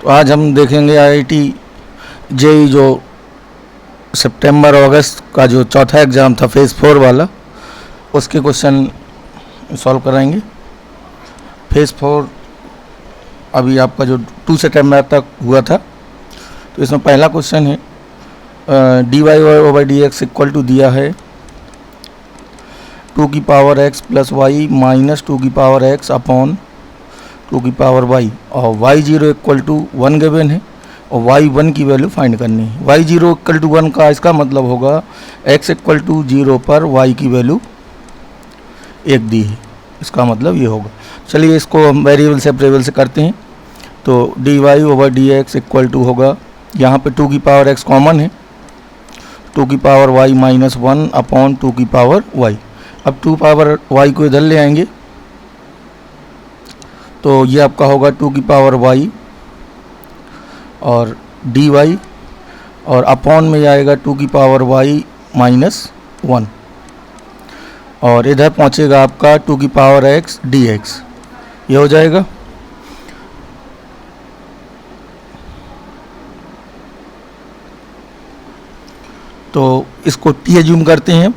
तो आज हम देखेंगे आईआईटी जेई जो सितंबर अगस्त का जो चौथा एग्ज़ाम था फेज़ 4 वाला, उसके क्वेश्चन सॉल्व कराएंगे। फेज़ 4 अभी आपका जो 2 सितंबर तक हुआ था, तो इसमें पहला क्वेश्चन है dy over d x equal to दिया है 2 की power x plus y minus 2 की पावर x अपॉन 2 की पावर y, और y0 इक्वल टू 1 गिवन है और y1 की वैल्यू फाइंड करनी है। y0 इक्वल टू 1 का इसका मतलब होगा x इक्वल टू 0 पर y की वैल्यू 1 दी है, इसका मतलब ये होगा। चलिए इसको हम वेरिएबल सेपरेबल से करते हैं। तो dy over d x equal to होगा, यहाँ पे 2 की पावर x कॉमन है, 2 की पावर y माइनस 1 अपॉन 2 की पावर y। अब 2 पावर y को इधर ले आएंगे तो ये आपका होगा 2 की पावर y और dy, और अपॉन में आएगा 2 की पावर y माइनस 1, और इधर पहुंचेगा आपका 2 की पावर x dx। ये हो जाएगा। तो इसको t एज्यूम करते हैं।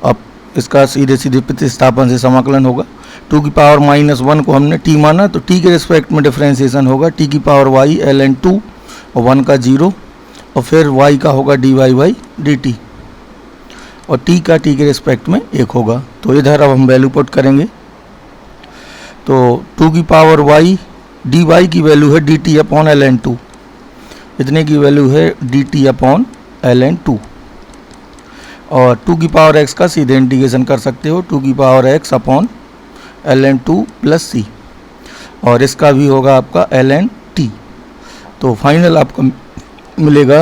अब इसका सीधे सीधे प्रतिस्थापन से समाकलन होगा। 2 की पावर माइनस 1 को हमने t माना, तो t के रिस्पेक्ट में डिफरेंशिएशन होगा t की पावर y ln 2 और 1 का 0, और फिर y का होगा dy बाई dt, और t का t के रिस्पेक्ट में 1 होगा। तो इधर अब हम वैल्यू पुट करेंगे। तो 2 की पावर y dy की वैल्यू है dt अपॉन ln 2, इतने की वैल्यू है dt अपॉन ln 2, और 2 की पावर x का सीधे इंटीग्रेशन कर सकते हो, 2 की power x upon ln 2 plus c, और इसका भी होगा आपका ln t। तो फाइनल आपको मिलेगा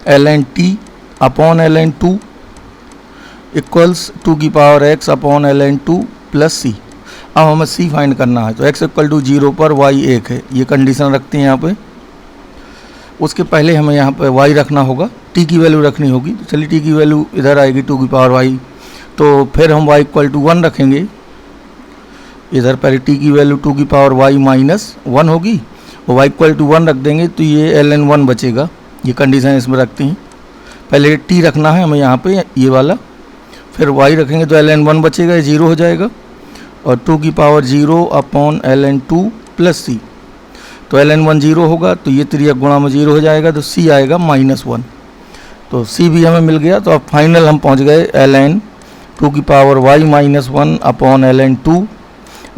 ln t upon ln 2 equals 2 की power x upon ln 2 plus c। अब हमें c फाइंड करना है, तो x इक्वल टू 0 पर y 1 है, ये कंडीशन रखते हैं यहाँ पे। उसके पहले हमें यहाँ पे y रखना होगा, t की वैल्यू रखनी होगी। तो चलिए t की वैल्यू इधर आएगी 2 की पावर y, तो फिर हम y इक्वल टू 1 रखेंगे। इधर पहले t की वैल्यू 2 की पावर y माइनस 1 होगी, और y इक्वल टू 1 रख देंगे तो ये ln 1 बचेगा। ये कंडीशन इसमें रखते हैं। पहले t रखना है हमें यहाँ पे ये वाला, फिर y रखेंगे तो ln 1 बचेगा, ये 0 हो जाएगा, और 2 की power 0 upon ln 2 plus c। तो ln 1 0 होगा, तो ये त्रियक गुणा में 0 हो जाएगा, तो c आएगा माइनस 1। तो c भी हमें मिल गया। तो अब फाइनल हम पहुंच गए ln 2 की power y minus 1 upon ln 2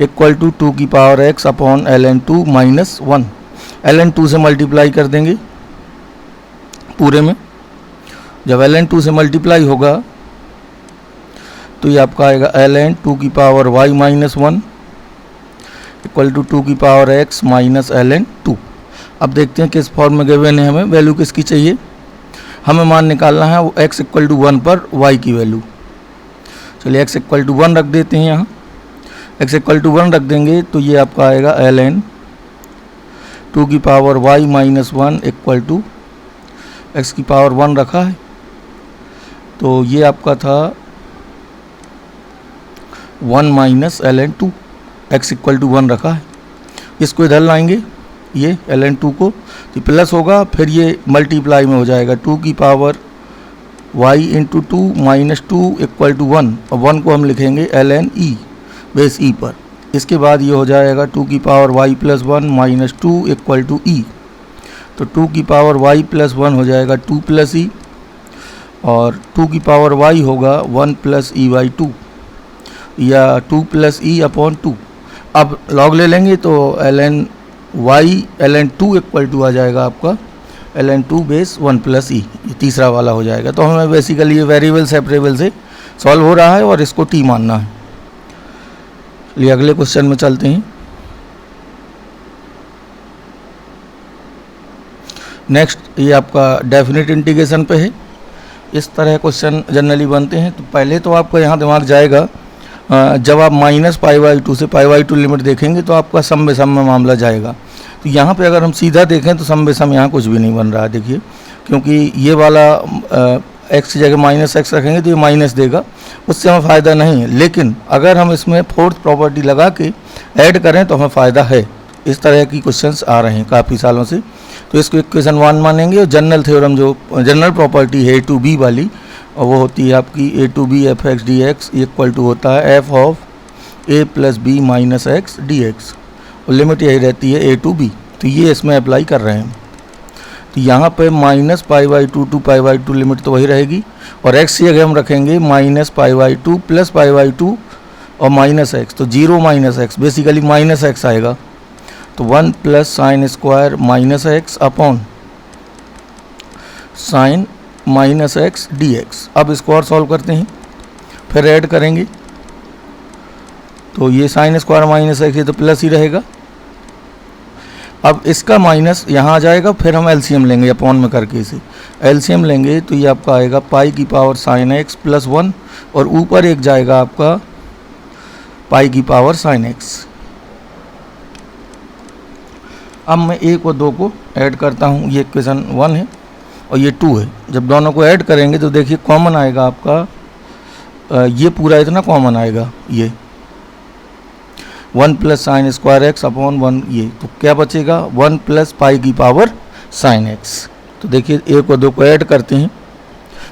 equal to 2 की power x upon ln 2 minus 1। ln 2 से मल्टीप्लाई कर देंगे पूरे में। जब ln 2 से मल्टीप्लाई होगा तो ये आपका आएगा ln 2 की power y minus 1 equal to 2 की पावर x माइनस ln 2। अब देखते हैं किस फॉर्म में गिवन है, हमें वैल्यू किसकी चाहिए। हमें मान निकालना है वो x इक्वल टू 1 पर y की वैल्यू। चलिए x इक्वल टू 1 रख देते हैं यहाँ। x इक्वल टू 1 रख देंगे तो ये आपका आएगा ln 2 की power y minus 1 equal to x की पावर 1 रखा है, तो ये आपका था 1 minus ln 2, x equal to 1 रखा है। इसको इधर लाएंगे ये ln 2 को, तो प्लस होगा, फिर ये मल्टीप्लाई में हो जाएगा 2 की power y into 2 minus 2 equal to 1, और 1 को हम लिखेंगे ln e बेस e पर। इसके बाद ये हो जाएगा 2 की power y plus 1 minus 2 equal to e, तो 2 की पावर y प्लस 1 हो जाएगा 2 प्लस e, और 2 की पावर y होगा 1 प्लस e बाई 2, या 2 प्लस e अपॉन 2। अब लॉग ले लेंगे तो ln y ln 2 equal to आ जाएगा आपका ln 2 बेस 1 प्लस ई, ये तीसरा वाला हो जाएगा। तो हमें बेसिकली ये वेरिएबल सेपरेबल से सॉल्व हो रहा है और इसको t मानना है। चलिए अगले क्वेश्चन में चलते हैं। नेक्स्ट ये आपका डेफिनेट इंटीग्रेशन पे है। इस तरह क्वेश्चन जनरली बनते हैं। तो पहले तो आपका यहाँ दिमाग जाएगा, जब आप माइनस π/2 से π/2 लिमिट देखेंगे तो आपका सम बेसम में मामला जाएगा। तो यहाँ पे अगर हम सीधा देखें तो सम बेसम यहाँ कुछ भी नहीं बन रहा है, देखिए, क्योंकि ये वाला x की जगह माइनस x रखेंगे तो ये माइनस देगा, उससे हमें फ़ायदा नहीं है। लेकिन अगर हम इसमें फोर्थ प्रॉपर्टी लगा के ऐड करें तो हमें फ़ायदा है। इस तरह की क्वेश्चंस आ रहे हैं काफ़ी सालों से। तो इसको इक्वेशन 1 मानेंगे और जनरल थ्योरम जो जनरल प्रॉपर्टी है ए टू बी वाली, और वो होती है आपकी a to b f x d x equal to होता है f of a plus b minus x d x, और लिमिट यही रहती है ए टू बी। तो ये इसमें अप्लाई कर रहे हैं। तो यहाँ पे minus pi by two to pi by two limit तो वही रहेगी, और एक्स की जगह हम रखेंगे minus pi by two plus pi by two और माइनस एक्स, तो zero minus x basically minus x आएगा। तो 1 plus sine square minus x upon sine minus x d x. अब इसको और सॉल्व करते हैं, फिर ऐड करेंगे। तो ये साइन स्क्वायर माइनस एक्स ये तो प्लस ही रहेगा। अब इसका माइनस यहाँ आ जाएगा, फिर हम एलसीएम लेंगे अपॉन में करके इसे एलसीएम लेंगे तो ये आपका आएगा पाई की पावर साइन एक्स प्लस 1, और ऊपर एक जाएगा आपका पाई की पावर साइन एक्स। अब मैं 1 और 2 को ऐड करता हूँ। ये इक्वेशन 1 है और ये 2 है। जब दोनों को ऐड करेंगे तो देखिए कॉमन आएगा आपका, ये पूरा इतना कॉमन आएगा, ये 1 plus sine square x upon 1, ये तो क्या बचेगा 1 प्लस पाई की पावर साइन एक्स। तो देखिए 1 और 2 को ऐड करते हैं,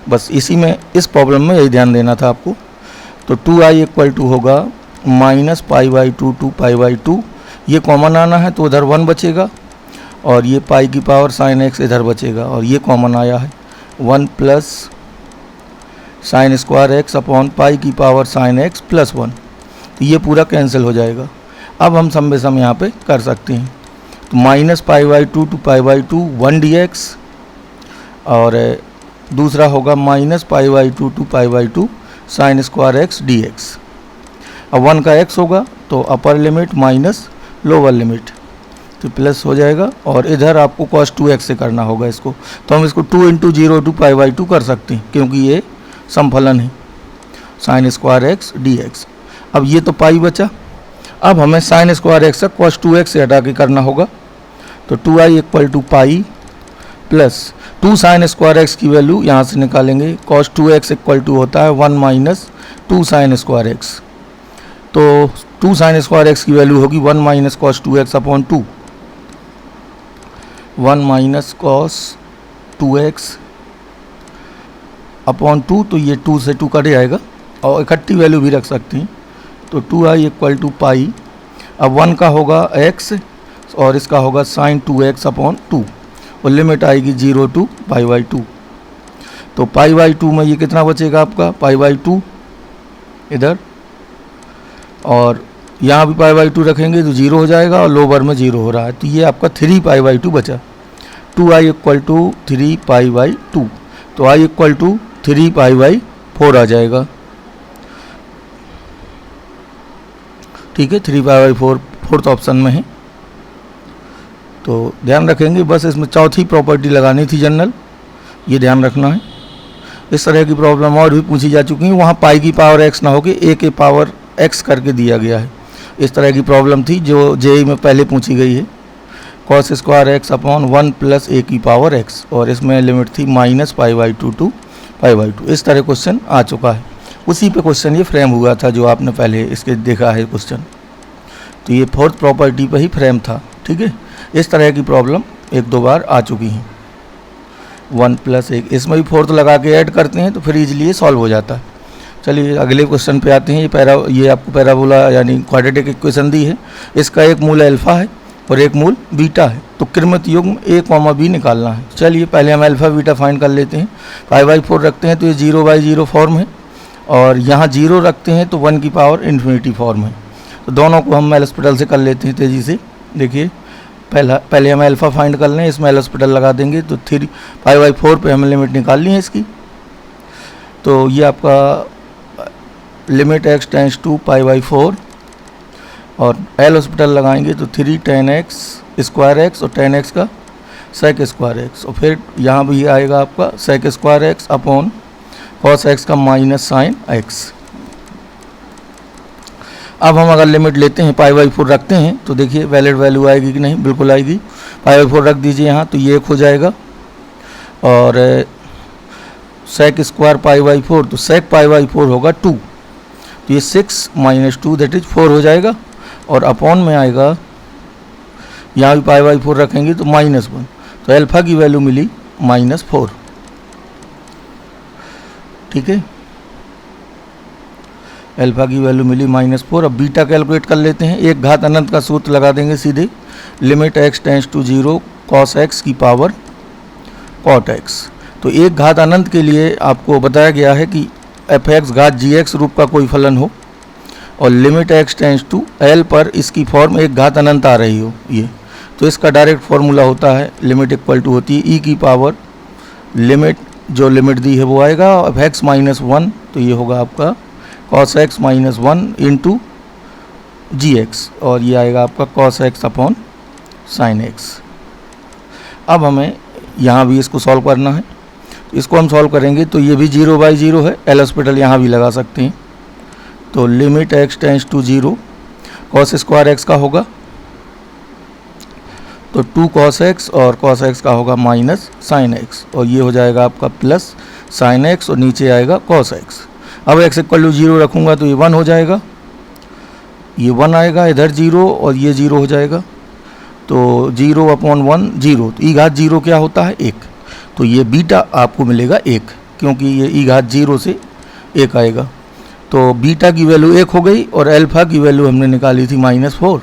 बस इसी में इस प्रॉब्लम में यही ध्यान देना था आपको। तो 2i इक्वल टू होगा minus pi by two to pi by two, ये कॉमन आना है तो उधर 1 बचेगा, और ये पाई की पावर साइन एक्स इधर बचेगा, और ये कॉमन आया है 1 plus sine square x upon pi की पावर साइन एक्स प्लस 1, तो ये पूरा कैंसिल हो जाएगा। अब हम सम बेसम यहाँ पे कर सकते हैं। तो minus pi by two to pi by two 1 d x, और दूसरा होगा minus pi by two to pi by two sine square x d x. अब 1 का x होगा तो upper limit minus lower limit, तो प्लस हो जाएगा, और इधर आपको cos 2x से करना होगा इसको। तो हम इसको 2 इंटू 0 टू पाई बाई 2 कर सकते हैं, क्योंकि ये समफलन है sign square x d x. अब ये तो पाई बचा, अब हमें साइन स्क्वायर एक्स का cos 2x से हटा के करना होगा। तो 2i equal to pi plus 2 sine square x की वैल्यू यहाँ से निकालेंगे, cos 2x इक्वल टू होता है 1 माइनस 2 साइन स्क्वायर एक्स। तो 2 साइन स्क्वायर एक्स की वैल्यू होगी 1 minus cos 2x upon 2, 1 minus cos 2x upon 2, तो ये 2 से 2 कट जाएगा, और इकट्ठी वैल्यू भी रख सकते हैं। तो 2i इक्वल टू पाई, अब 1 का होगा x और इसका होगा साइन 2x अपॉन 2, और लिमिट आएगी 0 टू पाई बाई 2। तो पाई बाई 2 में ये कितना बचेगा आपका पाई बाई 2 इधर, और यहाँ भी पाई बाई 2 रखेंगे तो 0 हो जाएगा, और लोअर में 0 हो रहा है, तो ये आपका 3 पाई बाई 2 बचा। 2i equal to 3 pi by 2, तो i equal to 3 pi by 4 आ जाएगा। ठीक है, 3 पाई बाई 4 फोर्थ ऑप्शन में है। तो ध्यान रखेंगे, बस इसमें चौथी प्रॉपर्टी लगानी थी जनरल, ये ध्यान रखना है। इस तरह की प्रॉब्लम और भी पूछी जा चुकी है, वहाँ पाई की पावर x ना होके a के पावर x करके दिया गया है। इस तरह की प्रॉब्लम थी जो जेई में पहले पूछी गई है, cos square x upon 1 plus a की पावर x, और इसमें लिमिट थी minus pi by 2 to pi by 2। इस तरह क्वेश्चन आ चुका है, उसी पे क्वेश्चन ये फ्रेम हुआ था जो आपने पहले इसके देखा है क्वेश्चन। तो ये फोर्थ प्रॉपर्टी पे ही फ्रेम था। ठीक है, इस तरह की प्रॉब्लम 1-2 बार आ चुकी हैं। 1 प्लस 1, इसमें भी फोर्थ लगा के ऐड करते हैं तो फिर इजीली ये सॉल्व हो जाता है। चलिए अगले क्वेश्चन पे आते हैं। ये आपको पैराबोला यानी क्वाड्रेटिक इक्वेशन दी है, इसका एक मूल अल्फा है और एक मूल बीटा है, तो कृमित युग्म a कॉमा b निकालना है। चलिए पहले हम अल्फा बीटा फाइंड कर लेते हैं। पाई बाई 4 रखते हैं तो ये 0/0 फॉर्म है, और यहाँ 0 रखते हैं तो 1 की पावर इन्फिनिटी फॉर्म है। तो दोनों को हम एल हॉस्पिटल से कर लेते हैं तेज़ी से। देखिए पहले हम अल्फा फाइंड कर लें, इसमें एल हॉस्पिटल लगा देंगे तो 3 पाई बाई 4 पे हमें लिमिट निकाल ली है इसकी। तो ये आपका limit x tends to pi by 4, और एल हॉस्पिटल लगाएंगे तो 3 tan x स्क्वायर एक्स और tan x का sec स्क्वायर एक्स, और फिर यहाँ भी आएगा आपका sec square x upon cos x का माइनस साइन x। अब हम अगर लिमिट लेते हैं पाई बाई 4 रखते हैं तो देखिए वैलिड वैल्यू आएगी कि नहीं, बिल्कुल आएगी। पाई बाई 4 रख दीजिए यहाँ तो ये 1 हो जाएगा, और sec स्क्वायर पाई बाई 4 तो sec पाई बाई 4 होगा 2, तो ये 6 - 2 दैट इज 4 हो जाएगा, और अपॉन में आएगा यहाँ भी पाई/4 रखेंगे तो -1, तो अल्फ़ा की वैल्यू मिली -4। ठीक है, अल्फ़ा की वैल्यू मिली -4। अब बीटा कैलकुलेट कर लेते हैं। एक घात अनंत का सूत्र लगा देंगे सीधे, limit x tends to 0 cos x की पावर cot x। तो एक घात अनंत के लिए आपको बताया गया है कि f(x) घात gx रूप का कोई फलन हो और limit x tends to l पर इसकी फॉर्म एक घात अनंत आ रही हो ये, तो इसका डायरेक्ट फॉर्मूला होता है लिमिट इक्वल टू होती है e की पावर लिमिट, जो लिमिट दी है वो आएगा f(x -1), तो ये होगा आपका cos x -1 इंटू gx, और ये आएगा आपका cos x upon sin x। अब हमें यहाँ भी इसको सॉल्व करना है, इसको हम सॉल्व करेंगे तो ये भी 0/0 है, एल हॉस्पिटल यहाँ भी लगा सकते हैं। तो limit x tends to 0 cos square x का होगा तो 2 cos x और cos x का होगा माइनस sin x, और ये हो जाएगा आपका प्लस sin x और नीचे आएगा cos x। अब x इक्वल टू 0 रखूँगा तो ये 1 हो जाएगा, ये 1 आएगा, इधर 0 और ये 0 हो जाएगा, तो 0/1 0, तो e घात 0 क्या होता है 1, तो ये बीटा आपको मिलेगा 1, क्योंकि ये e घात 0 से 1 आएगा। तो बीटा की वैल्यू 1 हो गई और अल्फ़ा की वैल्यू हमने निकाली थी -4।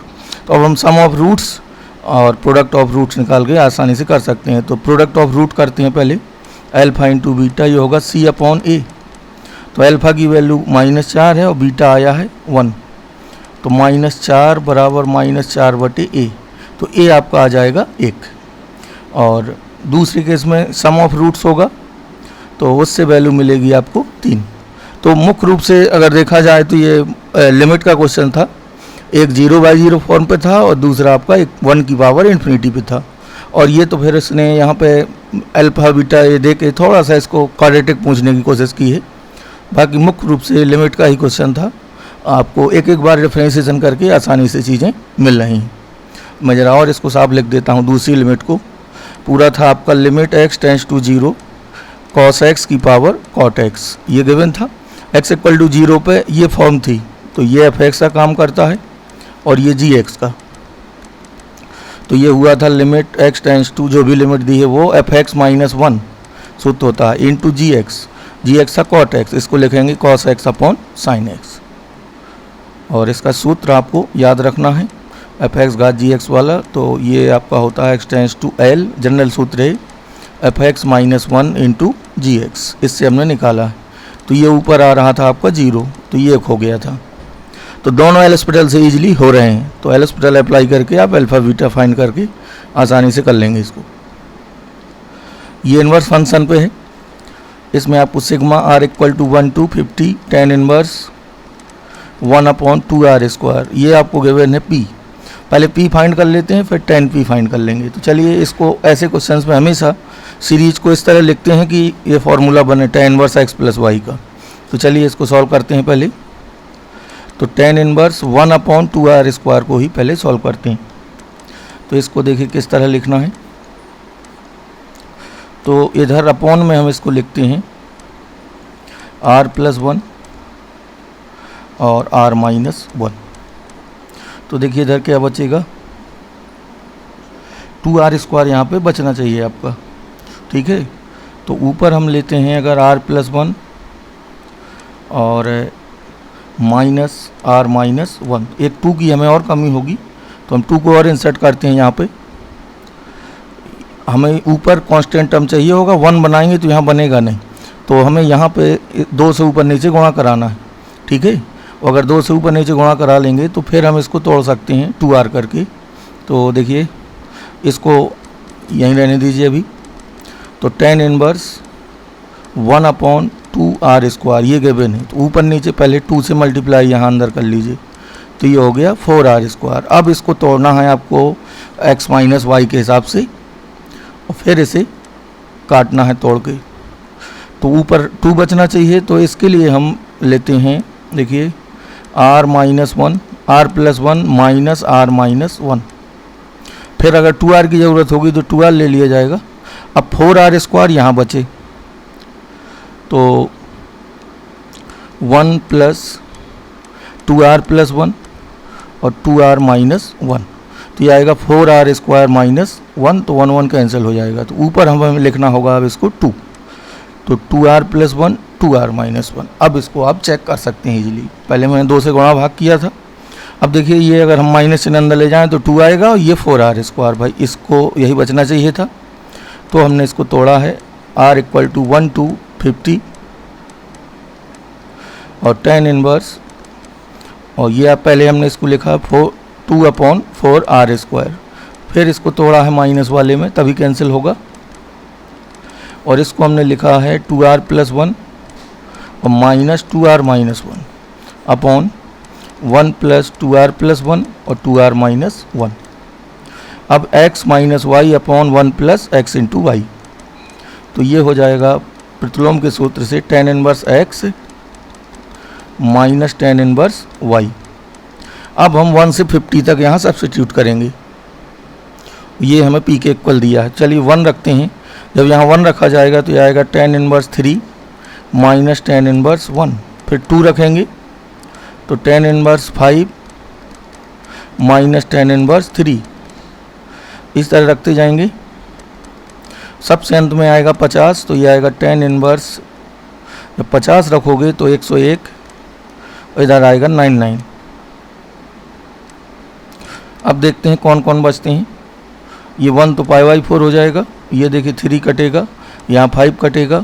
तो अब हम सम ऑफ रूट्स और प्रोडक्ट ऑफ रूट्स निकाल के आसानी से कर सकते हैं। तो प्रोडक्ट ऑफ रूट करते हैं पहले, अल्फ़ा इंटू बीटा, ये होगा c/a। तो अल्फ़ा की वैल्यू -4 है और बीटा आया है 1, तो -4 बराबर -4/a, तो a आपका आ जाएगा 1। और दूसरे केस में सम ऑफ रूट्स होगा तो उससे वैल्यू मिलेगी आपको 3। तो मुख्य रूप से अगर देखा जाए तो ये लिमिट का क्वेश्चन था, एक 0/0 फॉर्म पे था और दूसरा आपका एक 1 की पावर इन्फिनिटी पे था, और ये तो फिर इसने यहाँ पे अल्फ़ा बीटा ये दे के थोड़ा सा इसको क्वाड्रेटिक पूछने की कोशिश की है। बाकी मुख्य रूप से लिमिट का ही क्वेश्चन था, आपको एक एक बार डिफ्रेंशिएशन करके आसानी से चीज़ें मिल रही हैं। मैं ज़रा और इसको साफ लिख देता हूँ। दूसरी लिमिट को पूरा था आपका limit x tends to 0 cos x की पावर cot x, ये गिवन था। x इक्वल टू 0 पे ये फॉर्म थी, तो ये f(x) का काम करता है और ये gx का, तो ये हुआ था लिमिट x टेंड्स टू, जो भी लिमिट दी है वो f(x -1) सूत्र होता है इंटू gx का cot x, इसको लिखेंगे cos x upon sin x, और इसका सूत्र आपको याद रखना है f(x) घात gx वाला। तो ये आपका होता है x tends to l, general सूत्र है f(x -1) इंटू gx, इससे हमने निकाला है। तो ये ऊपर आ रहा था आपका 0, तो ये खो गया था। तो दोनों एल हॉस्पिटल से इजीली हो रहे हैं, तो एल हॉस्पिटल अप्लाई करके आप अल्फ़ा बीटा फाइंड करके आसानी से कर लेंगे इसको। ये इन्वर्स फंक्शन पे है, इसमें आपको sigma r equal to 1 to 50 tan inverse 1/2r², ये आपको गिवन है p। पहले p फाइंड कर लेते हैं, फिर tan p फाइंड कर लेंगे। तो चलिए इसको ऐसे क्वेश्चंस में हमेशा सीरीज को इस तरह लिखते हैं कि ये फार्मूला बने tan इनवर्स x + y का। तो चलिए इसको सॉल्व करते हैं पहले। तो tan इनवर्स 1/2r² को ही पहले सॉल्व करते हैं। तो इसको देखिए किस तरह लिखना है। तो इधर अपॉन में हम इसको लिखते हैं r+1 और r-1। तो देखिए इधर क्या बचेगा, 2r² यहाँ पे बचना चाहिए आपका, ठीक है। तो ऊपर हम लेते हैं अगर r+1 और -r-1, एक 2 की हमें और कमी होगी तो हम 2 को और इंसर्ट करते हैं यहाँ पे। हमें ऊपर कांस्टेंट टर्म चाहिए होगा, 1 बनाएंगे तो यहाँ बनेगा नहीं, तो हमें यहाँ पे 2 से ऊपर नीचे गुणा कराना है, ठीक है। और अगर 2 से ऊपर नीचे गुणा करा लेंगे तो फिर हम इसको तोड़ सकते हैं 2r करके। तो देखिए इसको यहीं रहने दीजिए अभी। तो tan इनवर्स 1/2r², ये गिवन है, तो ऊपर नीचे पहले 2 से मल्टीप्लाई यहाँ अंदर कर लीजिए, तो ये हो गया 4r²। अब इसको तोड़ना है आपको x - y के हिसाब से और फिर इसे काटना है तोड़ के। तो ऊपर 2 बचना चाहिए, तो इसके लिए हम लेते हैं, देखिए r-1 r+1 -r-1। फिर अगर 2r की ज़रूरत होगी तो 2r ले लिया जाएगा। अब 4r² यहाँ बचे, तो 1 + 2r+1 और 2r - 1, तो ये आएगा 4r स्क्वायर माइनस 1, तो 1 1 कैंसिल हो जाएगा। तो ऊपर हमें लिखना होगा अब इसको 2, तो 2r प्लस 1 2r माइनस 1। अब इसको आप चेक कर सकते हैं इजीली। पहले मैंने 2 से गुणा भाग किया था, अब देखिए ये अगर हम माइनस चिन्ह अंदर ले जाएं तो 2 आएगा और ये 4r स्क्वायर, भाई इसको यही बचना चाहिए था, तो हमने इसको तोड़ा है। r इक्वल टू 1 to 50 और tan इनवर्स, और ये आप पहले हमने इसको लिखा 2/4r स्क्वायर, फिर इसको तोड़ा है माइनस वाले में तभी कैंसिल होगा, और इसको हमने लिखा है 2r प्लस 1 और minus 2r minus 1 upon 1 plus 2r plus 1 और 2r माइनस 1। अब x minus y upon 1 plus x into y, तो ये हो जाएगा प्रतिलोम के सूत्र से tan inverse x minus tan inverse y। अब हम 1 से 50 तक यहाँ सब्स्टिट्यूट करेंगे, ये हमें p के इक्वल दिया है। चलिए 1 रखते हैं, जब यहाँ 1 रखा जाएगा तो ये आएगा tan inverse 3 minus tan inverse 1, फिर 2 रखेंगे तो tan inverse 5 minus tan inverse 3, इस तरह रखते जाएंगे। सबसे अंत में आएगा 50, तो ये आएगा tan इनवर्स, जब 50 रखोगे तो 101, इधर आएगा 99। अब देखते हैं कौन कौन बचते हैं। ये 1 तो π/4 हो जाएगा, ये देखिए 3 कटेगा, यहाँ 5 कटेगा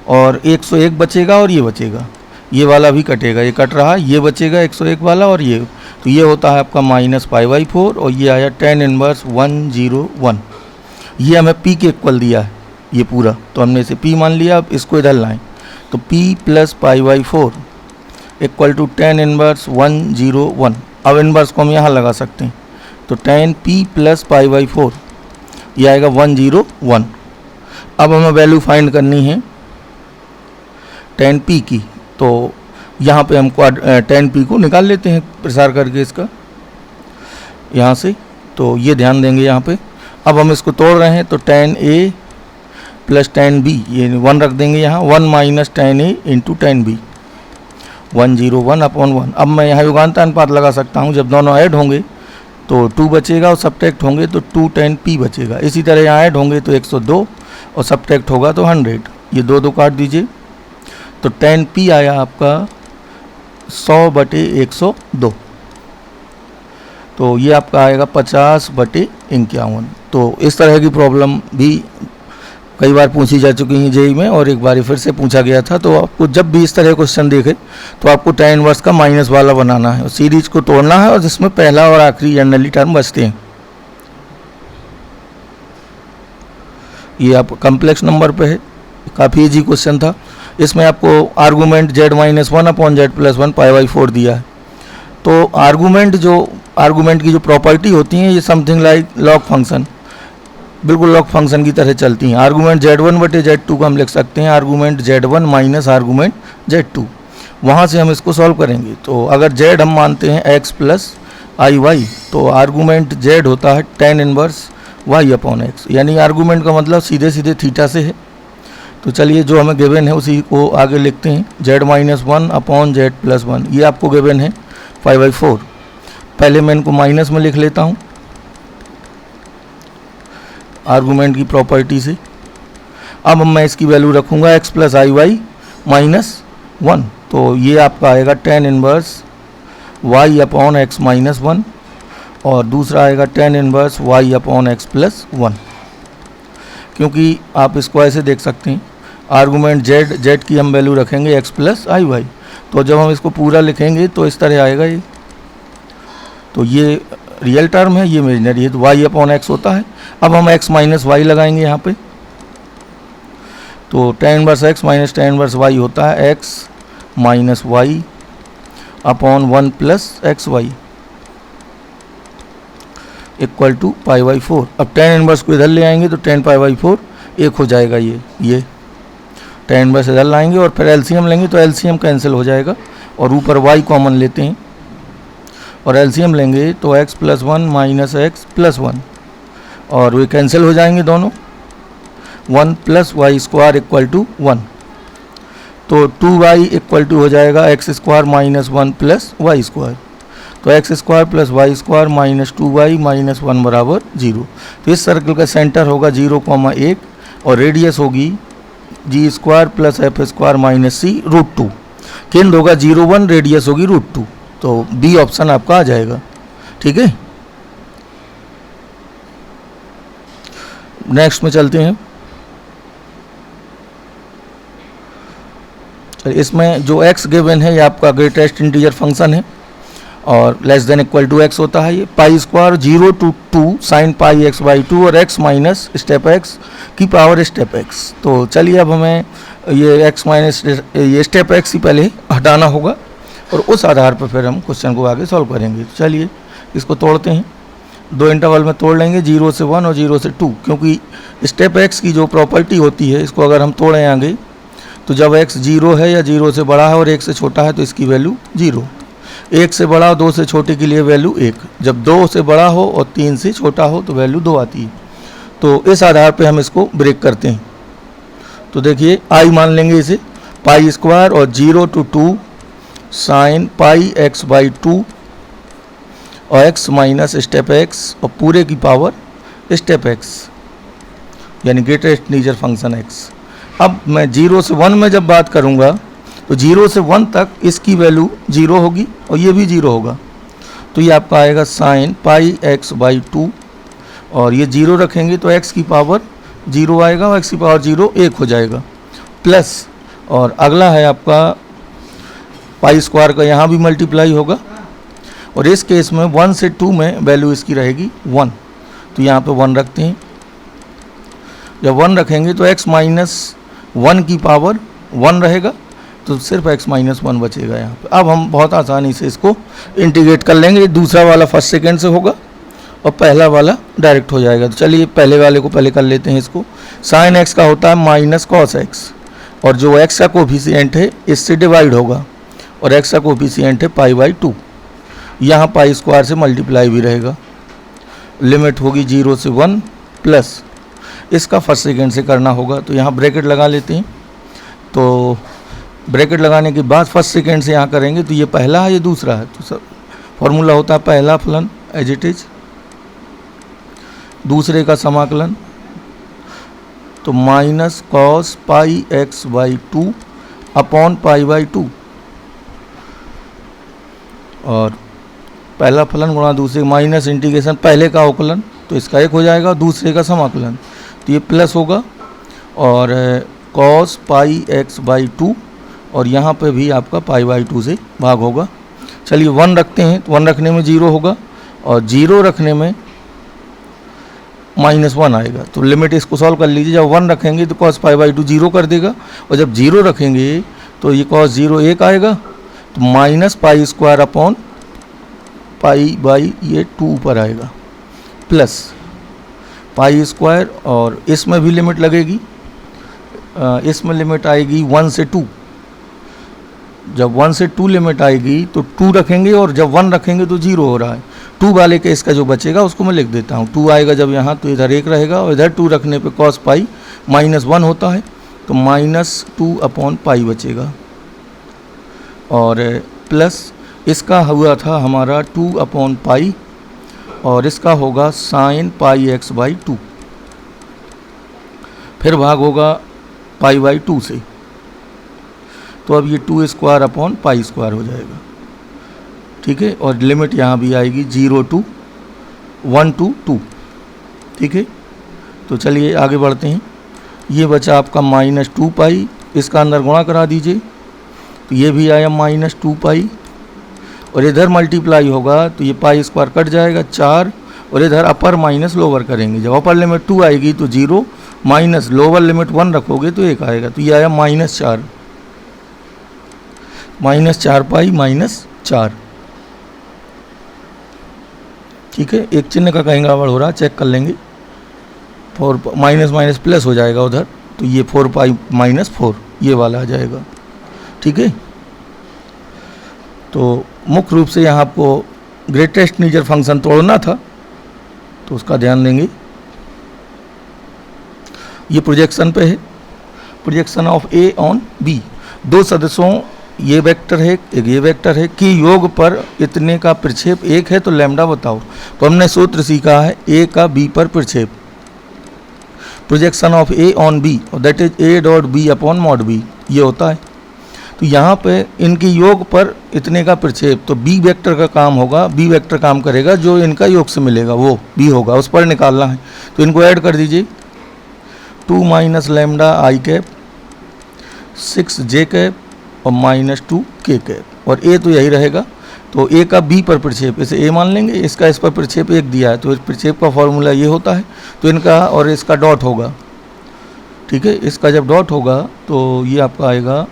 और 101 बचेगा, और ये बचेगा, ये वाला भी कटेगा, ये कट रहा है, ये बचेगा 101 वाला, और ये तो ये होता है आपका माइनस π/4, और ये आया tan इनवर्स 101। ये हमें p के इक्वल दिया है ये पूरा, तो हमने इसे p मान लिया। अब इसको इधर लाएं तो p plus π/4 equal to tan inverse 101। अब इनवर्स को हम यहाँ लगा सकते हैं, तो tan p प्लस π/4 ये आएगा 101। अब हमें वैल्यू फाइंड करनी है tan p की, तो यहाँ पे हम tan p को निकाल लेते हैं प्रसार करके इसका यहाँ से, तो ये ध्यान देंगे यहाँ पे। अब हम इसको तोड़ रहे हैं, तो tan a plus tan b, ये 1 रख देंगे यहाँ, 1 minus tan a into tan b, 101 upon 1। अब मैं यहाँ युगांतर अनुपात लगा सकता हूँ, जब दोनों ऐड होंगे तो 2 बचेगा और सब्ट्रैक्ट होंगे तो 2 tan p बचेगा। इसी तरह यहाँ ऐड होंगे तो 102 और सब्ट्रैक्ट होगा तो 100, ये 2 काट दीजिए, तो tan p आया आपका 100/102, तो ये आपका आएगा 50/51। तो इस तरह की प्रॉब्लम भी कई बार पूछी जा चुकी हैं जेईई में, और एक बार फिर से पूछा गया था। तो आपको जब भी इस तरह क्वेश्चन देखे तो आपको tan इनवर्स का माइनस वाला बनाना है और सीरीज को तोड़ना है, और जिसमें पहला और आखिरी जनरली टर्म बचते हैं। ये आप कम्प्लेक्स नंबर पे है, काफ़ी इजी क्वेश्चन था। इसमें आपको आर्गूमेंट z-1 अपॉन z+1 π/4 दिया है। तो आर्गूमेंट की जो प्रॉपर्टी होती हैं ये समथिंग लाइक लॉग फंक्शन, बिल्कुल लॉग फंक्शन की तरह चलती हैं। आर्गूमेंट z1/z2 को हम लिख सकते हैं argument z1 minus argument z2, वहाँ से हम इसको सॉल्व करेंगे। तो अगर z हम मानते हैं x प्लस आई वाई, तो आर्गूमेंट z होता है tan inverse y upon x, यानी आर्गूमेंट का मतलब सीधे सीधे थीटा से है। तो चलिए जो हमें गिवन है उसी को आगे लिखते हैं, z-1 अपॉन z+1, ये आपको गिवन है 5/4। पहले मैं इनको माइनस में लिख लेता हूँ आर्गूमेंट की प्रॉपर्टी से। अब मैं इसकी वैल्यू रखूँगा x प्लस आई वाई माइनस 1, तो ये आपका आएगा tan inverse y upon x minus 1, और दूसरा आएगा tan inverse y upon x plus 1। क्योंकि आप इसको ऐसे देख सकते हैं, आर्गूमेंट z की हम वैल्यू रखेंगे x प्लस आई वाई, तो जब हम इसको पूरा लिखेंगे तो इस तरह आएगा ये। तो ये रियल टर्म है, ये इमेजिनरी है, तो y अपॉन x होता है। अब हम x माइनस वाई लगाएंगे यहाँ पे, तो tan inverse x minus tan inverse y होता है x minus y upon 1 plus x y equal to π/4। अब tan इनवर्स को इधर ले आएंगे तो tan π/4 1 हो जाएगा, ये tan इनवर्स इधर लाएंगे और फिर एलसीएम लेंगे तो एलसीएम कैंसिल हो जाएगा, और ऊपर y कॉमन लेते हैं और एलसीएम लेंगे तो x plus 1 minus x plus 1, और वे कैंसिल हो जाएंगे दोनों, 1 plus y square equal to 1, तो 2y इक्वल टू हो जाएगा x square minus 1 plus y square. तो x square plus y square minus 2y minus 1 बराबर 0। तो इस सर्कल का सेंटर होगा 0,1 और रेडियस होगी g square plus f square minus c root 2। केंद्र होगा 0,1, रेडियस होगी रूट 2। तो बी ऑप्शन आपका आ जाएगा। ठीक है, नेक्स्ट में चलते हैं। इसमें जो x गिवन है ये आपका ग्रेटेस्ट इंटीजर फंक्शन है और less than equal to x होता है। ये pi square 0 to 2 sine pi x by 2 और x माइनस स्टेप x की पावर स्टेप x। तो चलिए अब हमें ये x माइनस ये स्टेप x ही पहले हटाना होगा और उस आधार पर फिर हम क्वेश्चन को आगे सॉल्व करेंगे। तो चलिए इसको तोड़ते हैं, दो इंटरवल में तोड़ लेंगे, 0 से 1 और 0 से 2, क्योंकि स्टेप x की जो प्रॉपर्टी होती है इसको अगर हम तोड़ें आगे तो जब x 0 है या 0 से बड़ा है और 1 से छोटा है तो इसकी वैल्यू 0, 1 से बड़ा 2 से छोटे के लिए वैल्यू 1, जब 2 से बड़ा हो और 3 से छोटा हो तो वैल्यू 2 आती है। तो इस आधार पे हम इसको ब्रेक करते हैं। तो देखिए i मान लेंगे इसे पाई स्क्वायर और 0 to 2 sine pi x by 2 और x माइनस स्टेप x और पूरे की पावर स्टेप x यानी ग्रेटेस्ट इंटीजर फंक्शन x। अब मैं 0 से 1 में जब बात करूंगा तो 0 से 1 तक इसकी वैल्यू 0 होगी और ये भी 0 होगा। तो ये आपका आएगा साइन पाई एक्स बाई 2 और ये 0 रखेंगे तो x की पावर 0 आएगा और x की पावर 0 1 हो जाएगा प्लस, और अगला है आपका पाई स्क्वायर का यहाँ भी मल्टीप्लाई होगा और इस केस में 1 से 2 में वैल्यू इसकी रहेगी 1। तो यहाँ पे 1 रखते हैं, जब 1 रखेंगे तो x माइनस 1 की पावर 1 रहेगा तो सिर्फ x माइनस 1 बचेगा यहाँ पे। अब हम बहुत आसानी से इसको इंटीग्रेट कर लेंगे, दूसरा वाला फर्स्ट सेकेंड से होगा और पहला वाला डायरेक्ट हो जाएगा। तो चलिए पहले वाले को पहले कर लेते हैं इसको। साइन x का होता है माइनस कॉस x और जो x का कोफिशिएंट है इससे डिवाइड होगा और x का कोफिशिएंट है पाई बाई 2। यहाँ पाई स्क्वायर से मल्टीप्लाई भी रहेगा, लिमिट होगी 0 से 1 प्लस इसका फर्स्ट सेकेंड से करना होगा। तो यहाँ ब्रैकेट लगा लेते हैं। तो ब्रैकेट लगाने के बाद फर्स्ट सेकेंड से यहाँ करेंगे तो ये पहला है ये दूसरा है। तो सब फॉर्मूला होता है पहला फलन एज इट इज, दूसरे का समाकलन तो minus cos pi x by 2 upon pi by 2 और पहला फलन गुणा दूसरे माइनस इंटीग्रेशन पहले का अवकलन तो इसका 1 हो जाएगा, दूसरे का समाकलन तो ये प्लस होगा और कॉस पाई एक्स बाई 2 और यहाँ पे भी आपका पाई बाई 2 से भाग होगा। चलिए 1 रखते हैं तो 1 रखने में 0 होगा और 0 रखने में माइनस 1 आएगा। तो लिमिट इसको सॉल्व कर लीजिए, जब 1 रखेंगे तो कॉस पाई बाई 2 0 कर देगा और जब 0 रखेंगे तो ये कॉस 0 1 आएगा तो minus pi square upon pi by ये 2 ऊपर आएगा प्लस पाई स्क्वायर और इसमें भी लिमिट लगेगी, इसमें लिमिट आएगी 1 से 2। जब 1 से 2 लिमिट आएगी तो 2 रखेंगे और जब 1 रखेंगे तो 0 हो रहा है। 2 वाले के इसका जो बचेगा उसको मैं लिख देता हूँ। 2 आएगा जब यहाँ तो इधर 1 रहेगा और इधर 2 रखने पे कॉस पाई माइनस 1 होता है तो माइनस 2 अपॉन पाई बचेगा और प्लस इसका हुआ था हमारा 2 अपॉन पाई और इसका होगा साइन पाई एक्स बाई 2, फिर भाग होगा पाई बाई 2 से तो अब ये 2 स्क्वायर अपॉन पाई स्क्वायर हो जाएगा। ठीक है, और लिमिट यहाँ भी आएगी 0 to 1 to 2। ठीक है, तो चलिए आगे बढ़ते हैं। ये बचा आपका माइनस 2 पाई, इसका अंदर गुणा करा दीजिए तो ये भी आया माइनस 2 पाई और इधर मल्टीप्लाई होगा तो ये पाई स्क्वायर कट जाएगा 4 और इधर अपर माइनस लोअर करेंगे। जब अपर लिमिट 2 आएगी तो 0 माइनस लोअर लिमिट 1 रखोगे तो 1 आएगा। तो ये आया माइनस 4 पाई माइनस 4। ठीक है, एक चिन्ह का कहीं गड़बड़ हो रहा है, चेक कर लेंगे। 4 माइनस माइनस प्लस हो जाएगा उधर तो ये 4 पाई माइनस 4 ये वाला आ जाएगा। ठीक है, तो मुख्य रूप से यहाँ आपको ग्रेटेस्ट इंटीजर फंक्शन तोड़ना था तो उसका ध्यान देंगे। ये प्रोजेक्शन पे है, projection of a on b. दो सदस्यों ये वेक्टर है, एक ये वेक्टर है कि योग पर इतने का प्रक्षेप एक है तो लैम्डा बताओ। तो हमने सूत्र सीखा है ए का बी पर प्रक्षेप, projection of a on b, that is a dot b upon mod b, ये होता है। तो यहाँ पे इनकी योग पर इतने का प्रक्षेप, तो बी वेक्टर का काम होगा, बी वेक्टर काम करेगा जो इनका योग से मिलेगा वो बी होगा, उस पर निकालना है। तो इनको ऐड कर दीजिए, 2 माइनस लैम्डा आई कैप 6 जे कैप और माइनस 2 के कैप, और ए तो यही रहेगा। तो ए का बी पर प्रक्षेप इसे ए मान लेंगे, इसका इस पर प्रक्षेप एक दिया है, तो इस प्रक्षेप का फॉर्मूला ये होता है। तो इनका और इसका डॉट होगा, ठीक है, इसका जब डॉट होगा तो ये आपका आएगा,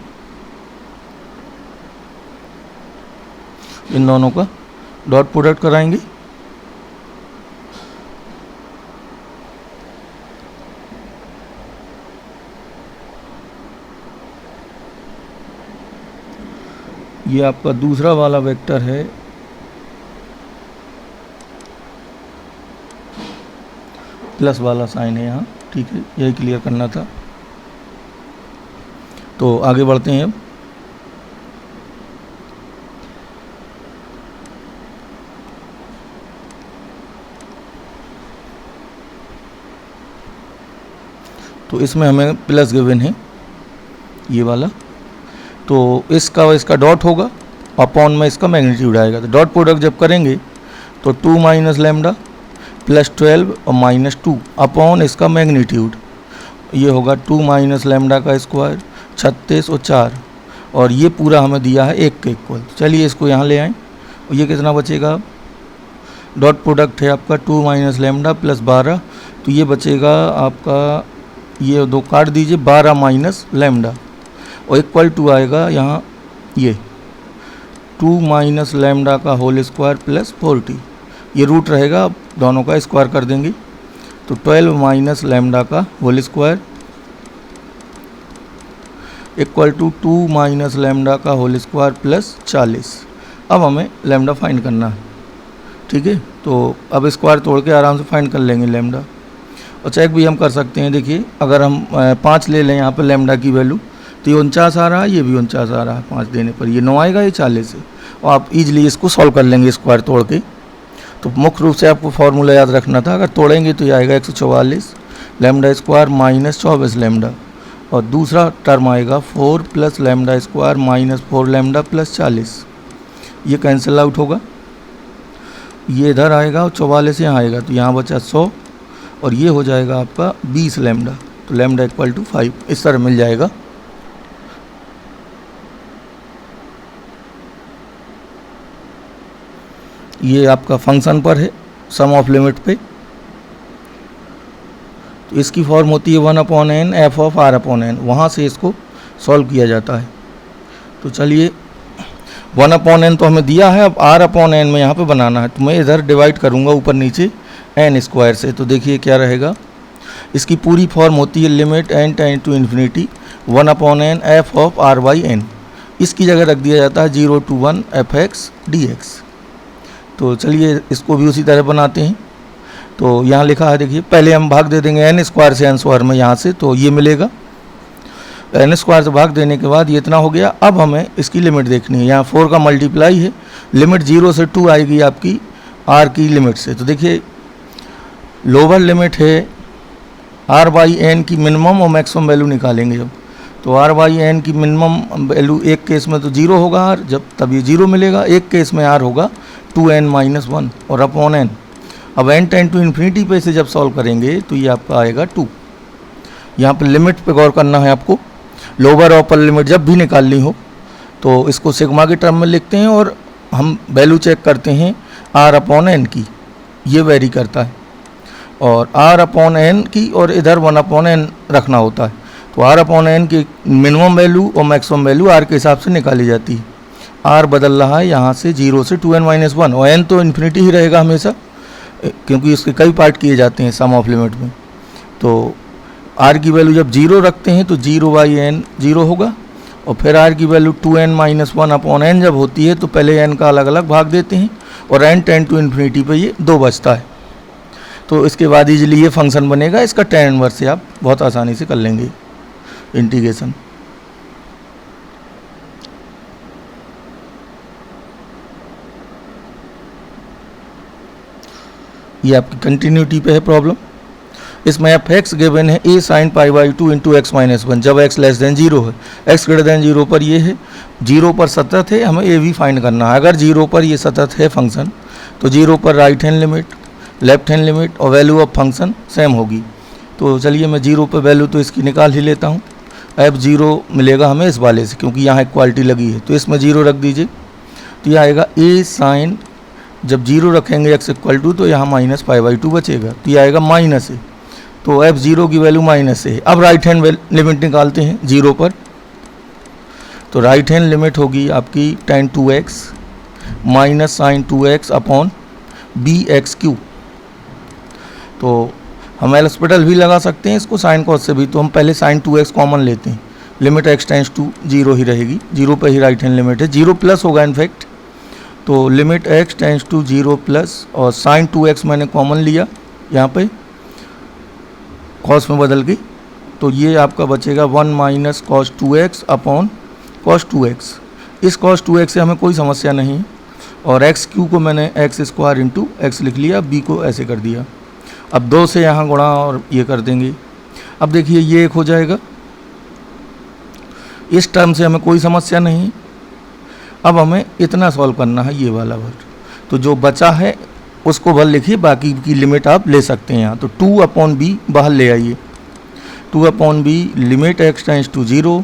इन दोनों का डॉट प्रोडक्ट कराएंगे, ये आपका दूसरा वाला वेक्टर है, प्लस वाला साइन है यहाँ, ठीक है, यही क्लियर करना था। तो आगे बढ़ते हैं अब। तो इसमें हमें प्लस गिवन है ये वाला, तो इसका और इसका डॉट होगा, अपॉन में इसका मैग्नीट्यूड आएगा। तो डॉट प्रोडक्ट जब करेंगे तो 2 माइनस लैम्डा प्लस 12 और माइनस 2 अपॉन इसका मैग्नीट्यूड, ये होगा 2 माइनस लैम्डा का स्क्वायर 36 और 4, और ये पूरा हमें दिया है 1 के इक्वल। चलिए इसको यहाँ ले आएँ, और ये कितना बचेगा, डॉट प्रोडक्ट है आपका 2 माइनस लैम्डा प्लस 12, तो ये बचेगा आपका, ये दो काट दीजिए, 12 माइनस लैम्डा, और इक्वल टू आएगा यहाँ ये 2 माइनस लैम्डा का होल स्क्वायर प्लस 40, ये रूट रहेगा, दोनों का स्क्वायर कर देंगे, तो 12 माइनस लैम्डा का whole square equal to 2 minus lambda का होल स्क्वायर प्लस 40। अब हमें लैम्डा फाइंड करना है, ठीक है। तो अब स्क्वायर तोड़ के आराम से फाइंड कर लेंगे लैम्डा, और चेक भी हम कर सकते हैं। देखिए अगर हम 5 ले लें यहाँ पर लैम्डा की वैल्यू, तो ये 49 आ रहा है, ये भी 49 आ रहा है, 5 देने पर ये 9 आएगा, ये 40 है, और आप इजीली इसको सॉल्व कर लेंगे स्क्वायर तोड़ के। तो मुख्य रूप से आपको फार्मूला याद रखना था, अगर तोड़ेंगे तो ये आएगा 144 लैम्डा स्क्वायर माइनस 24 लैम्डा, और दूसरा टर्म आएगा 4 plus lambda square minus 4 lambda plus 40, ये कैंसिल आउट होगा, ये इधर आएगा और 44 यहाँ आएगा, तो यहाँ बचा 100, और ये हो जाएगा आपका 20 लैम्डा, तो लैम्डा इक्वल टू 5 इस तरह मिल जाएगा। ये आपका फंक्शन पर है, सम ऑफ लिमिट पे, तो इसकी फॉर्म होती है 1/n f of r upon n, वहाँ से इसको सॉल्व किया जाता है। तो चलिए 1/n तो हमें दिया है, अब r अपॉन n में यहाँ पे बनाना है, तो मैं इधर डिवाइड करूँगा ऊपर नीचे n स्क्वायर से। तो देखिए क्या रहेगा, इसकी पूरी फॉर्म होती है limit n tend to infinity 1/n f of r by n, इसकी जगह रख दिया जाता है 0 to 1 fx dx। तो चलिए इसको भी उसी तरह बनाते हैं। तो यहाँ लिखा है, देखिए पहले हम भाग दे देंगे n स्क्वायर से n स्क्वायर में यहाँ से, तो ये मिलेगा, n स्क्वायर से भाग देने के बाद ये इतना हो गया। अब हमें इसकी लिमिट देखनी है, यहाँ 4 का मल्टीप्लाई है, लिमिट 0 से 2 आएगी आपकी r की लिमिट से। तो देखिए लोअर लिमिट है r बाई n की मिनिमम और मैक्सिमम वैल्यू निकालेंगे जब, तो r बाई n की मिनिमम वैल्यू एक केस में तो 0 होगा r, जब तब ये 0 मिलेगा, एक केस में r होगा 2n माइनस 1 और अपॉन n। अब n टेंड टू इन्फिनिटी पे इसे जब सॉल्व करेंगे तो ये आपका आएगा 2। यहाँ पर लिमिट पे गौर करना है आपको, लोअर और अपर लिमिट जब भी निकालनी हो तो इसको सिग्मा के टर्म में लिखते हैं, और हम वैल्यू चेक करते हैं r अपॉन n की, ये वेरी करता है, और r अपॉन n की और इधर 1/n रखना होता है। तो r अपॉन n की मिनिमम वैल्यू और मैक्सिमम वैल्यू r के हिसाब से निकाली जाती है। r बदल रहा है यहाँ से 0 से 2n माइनस 1, और n तो इन्फिनिटी ही रहेगा हमेशा, क्योंकि इसके कई पार्ट किए जाते हैं सम ऑफ लिमिट में। तो r की वैल्यू जब 0 रखते हैं तो 0 बाई n 0 होगा, और फिर r की value 2n minus 1 upon n जब होती है तो पहले n का अलग अलग भाग देते हैं, और n टेंड टू इन्फिनिटी पे ये 2 बचता है। तो इसके बाद इजीली ये फंक्शन बनेगा, इसका tan इनवर्स से आप बहुत आसानी से कर लेंगे इंटीग्रेशन। ये आपकी कंटिन्यूटी पे है प्रॉब्लम। इसमें एफ एक्स गिवन है a sine pi by 2 into x minus 1 जब एक्स लेस देन जीरो है, एक्स ग्रेटर देन जीरो पर ये है, जीरो पर सतत है, हमें ए भी फाइंड करना है। अगर जीरो पर ये सतत है फंक्शन तो जीरो पर right hand limit, left hand limit और वैल्यू ऑफ फंक्शन सेम होगी। तो चलिए मैं जीरो पर वैल्यू तो इसकी निकाल ही लेता हूँ। एफ जीरो मिलेगा हमें इस वाले से, क्योंकि यहाँ इक्वालिटी लगी है, तो इसमें जीरो रख दीजिए। तो यह आएगा ए साइन, जब जीरो रखेंगे एक्स इक्वल टू तो यहाँ माइनस पाई बाई 2 बचेगा, तो यह आएगा माइनस ए। तो एफ जीरो की वैल्यू माइनस है। अब राइट हैंड लिमिट निकालते हैं जीरो पर। तो राइट हैंड लिमिट होगी आपकी tan 2x minus sine 2x upon b x q. तो हम एल हॉस्पिटल भी लगा सकते हैं इसको साइन कॉस से भी, तो हम पहले साइन 2x कॉमन लेते हैं। Limit x tends to zero ही रहेगी, जीरो पर ही राइट हैंड लिमिट है, जीरो प्लस होगा इनफैक्ट। तो limit x tends to zero plus और साइन 2x मैंने कॉमन लिया यहाँ पे कॉस में बदल गई, तो ये आपका बचेगा 1 minus cos 2x upon cos 2x। इस कॉस 2x से हमें कोई समस्या नहीं, और एक्स क्यू को मैंने एक्स स्क्वायर इंटू एक्स लिख लिया, बी को ऐसे कर दिया। अब 2 से यहाँ गुणा और ये कर देंगे। अब देखिए ये एक हो जाएगा, इस टर्म से हमें कोई समस्या नहीं। अब हमें इतना सॉल्व करना है ये वाला वर्ड, तो जो बचा है उसको भर लिखिए, बाकी की लिमिट आप ले सकते हैं यहाँ। तो 2 अपॉन बी बाहर ले आइए, 2 upon b limit x tends to zero,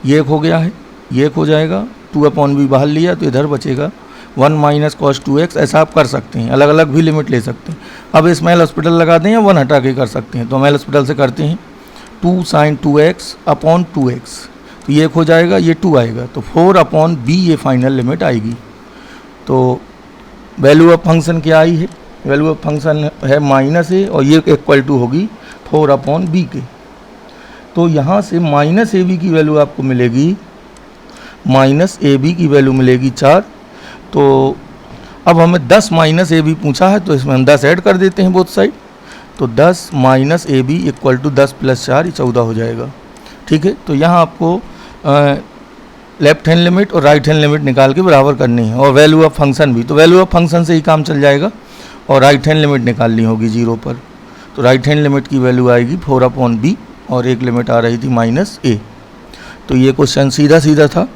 ये एक हो गया है, ये एक हो जाएगा। 2 अपॉन बी बाहर लिया तो इधर बचेगा 1 माइनस कॉस 2x। ऐसा आप कर सकते हैं, अलग अलग भी लिमिट ले सकते हैं। अब इसमें एल हॉस्पिटल लगा दें या 1 हटा के कर सकते हैं, तो हम एल हॉस्पिटल से करते हैं। 2 साइन 2x अपॉन 2x, तो ये एक हो जाएगा, ये 2 आएगा, तो 4 अपॉन बी ये फाइनल लिमिट आएगी। तो वैल्यू ऑफ फंक्शन क्या आई है, वैल्यू ऑफ फंक्शन है माइनस ए, और ये इक्वल टू होगी 4 अपॉन बी के। तो यहाँ से माइनस ए बी की वैल्यू आपको मिलेगी, माइनस ए बी की वैल्यू मिलेगी 4। तो अब हमें 10 माइनस ए बी पूछा है, तो इसमें हम 10 ऐड कर देते हैं बोथ साइड। तो 10 minus a b equal to 10 plus 4 ये 14 हो जाएगा। ठीक है, तो यहाँ आपको लेफ्ट हैंड लिमिट और राइट हैंड लिमिट निकाल के बराबर करनी है, और वैल्यू ऑफ फंक्शन भी। तो वैल्यू ऑफ फंक्शन से ही काम चल जाएगा, और राइट हैंड लिमिट निकालनी होगी जीरो पर। तो राइट हैंड लिमिट की वैल्यू आएगी 4 अपॉन बी, और एक लिमिट आ रही थी माइनस ए। तो ये क्वेश्चन सीधा सीधा था।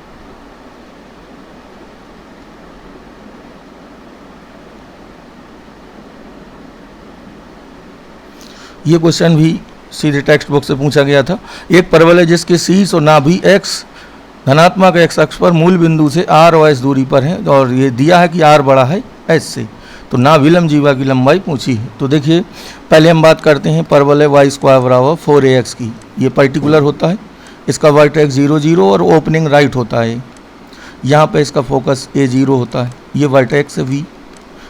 ये क्वेश्चन भी सीधे टेक्स्ट बुक से पूछा गया था। एक परवल है जिसके शीर्ष और नाभि एक्स धनात्मक एक्स अक्ष पर मूल बिंदु से आर और एस दूरी पर है, और ये दिया है कि आर बड़ा है एस से, तो नाभिलंब जीवा की लंबाई पूछी है। तो देखिए पहले हम बात करते हैं परवल है वाई स्क्वायर बराबर 4ax की। ये पर्टिकुलर होता है, इसका वर्टेक्स 0 0 और ओपनिंग राइट होता है। यहाँ पे इसका फोकस a0 होता है, ये वर्टेक्स v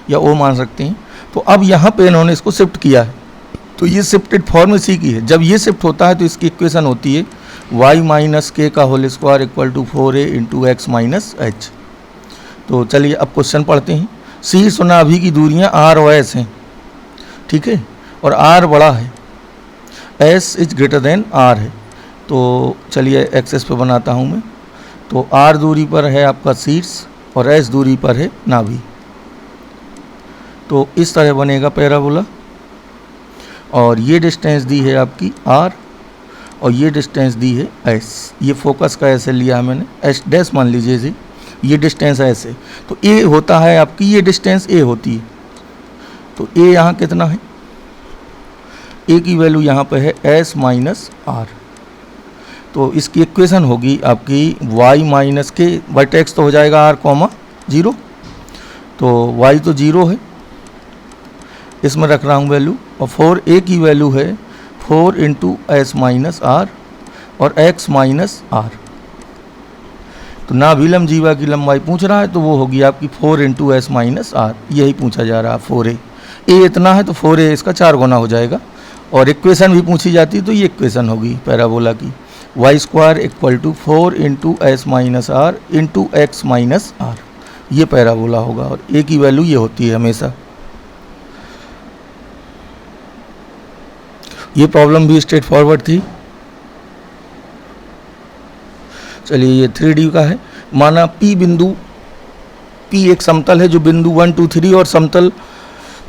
या o मान सकते हैं। तो अब यहाँ पे इन्होंने इसको शिफ्ट किया है, तो ये शिफ्टेड फॉर्म इसी की है। जब ये शिफ्ट होता है तो इसकी इक्वेशन होती है y माइनस के का whole square equal to 4a into x minus h. तो चलिए अब क्वेश्चन पढ़ते हैं। शीर्ष और नाभि की दूरियां r और s हैं, ठीक है, और r बड़ा है, s is greater than r है। तो चलिए एक्सेस पे बनाता हूँ मैं। तो r दूरी पर है आपका शीर्ष और s दूरी पर है नाभि। तो इस तरह बनेगा पैराबोला, और ये डिस्टेंस दी है आपकी r और ये डिस्टेंस दी है s। ये फोकस का ऐसे लिया है मैंने, s डैश मान लीजिए इसे, ये डिस्टेंस ऐसे। तो a होता है आपकी, ये डिस्टेंस a होती है। तो a यहाँ कितना है, a की वैल्यू यहाँ पे है s माइनस r। तो इसकी इक्वेशन होगी आपकी y माइनस के, वर्टेक्स तो हो जाएगा r कॉमा 0, तो y तो 0 है, इसमें रख रहा हूँ वैल्यू, और 4a की वैल्यू है 4 इंटू एस माइनस आर और x माइनस आर। तो नाभिलंब जीवा की लंबाई पूछ रहा है, तो वो होगी आपकी 4 इंटू एस माइनस आर, यही पूछा जा रहा है 4a। a इतना है तो 4a इसका 4 गुना हो जाएगा, और इक्वेशन भी पूछी जाती तो ये इक्वेशन होगी पैराबोला की, y square equal to 4 into s minus r into x minus r. ये पैराबोला होगा, और a की वैल्यू ये होती है हमेशा। ये प्रॉब्लम भी स्ट्रेट फॉरवर्ड थी। चलिए ये 3D का है। माना P बिंदु, P एक समतल है जो बिंदु 1 2 3 और समतल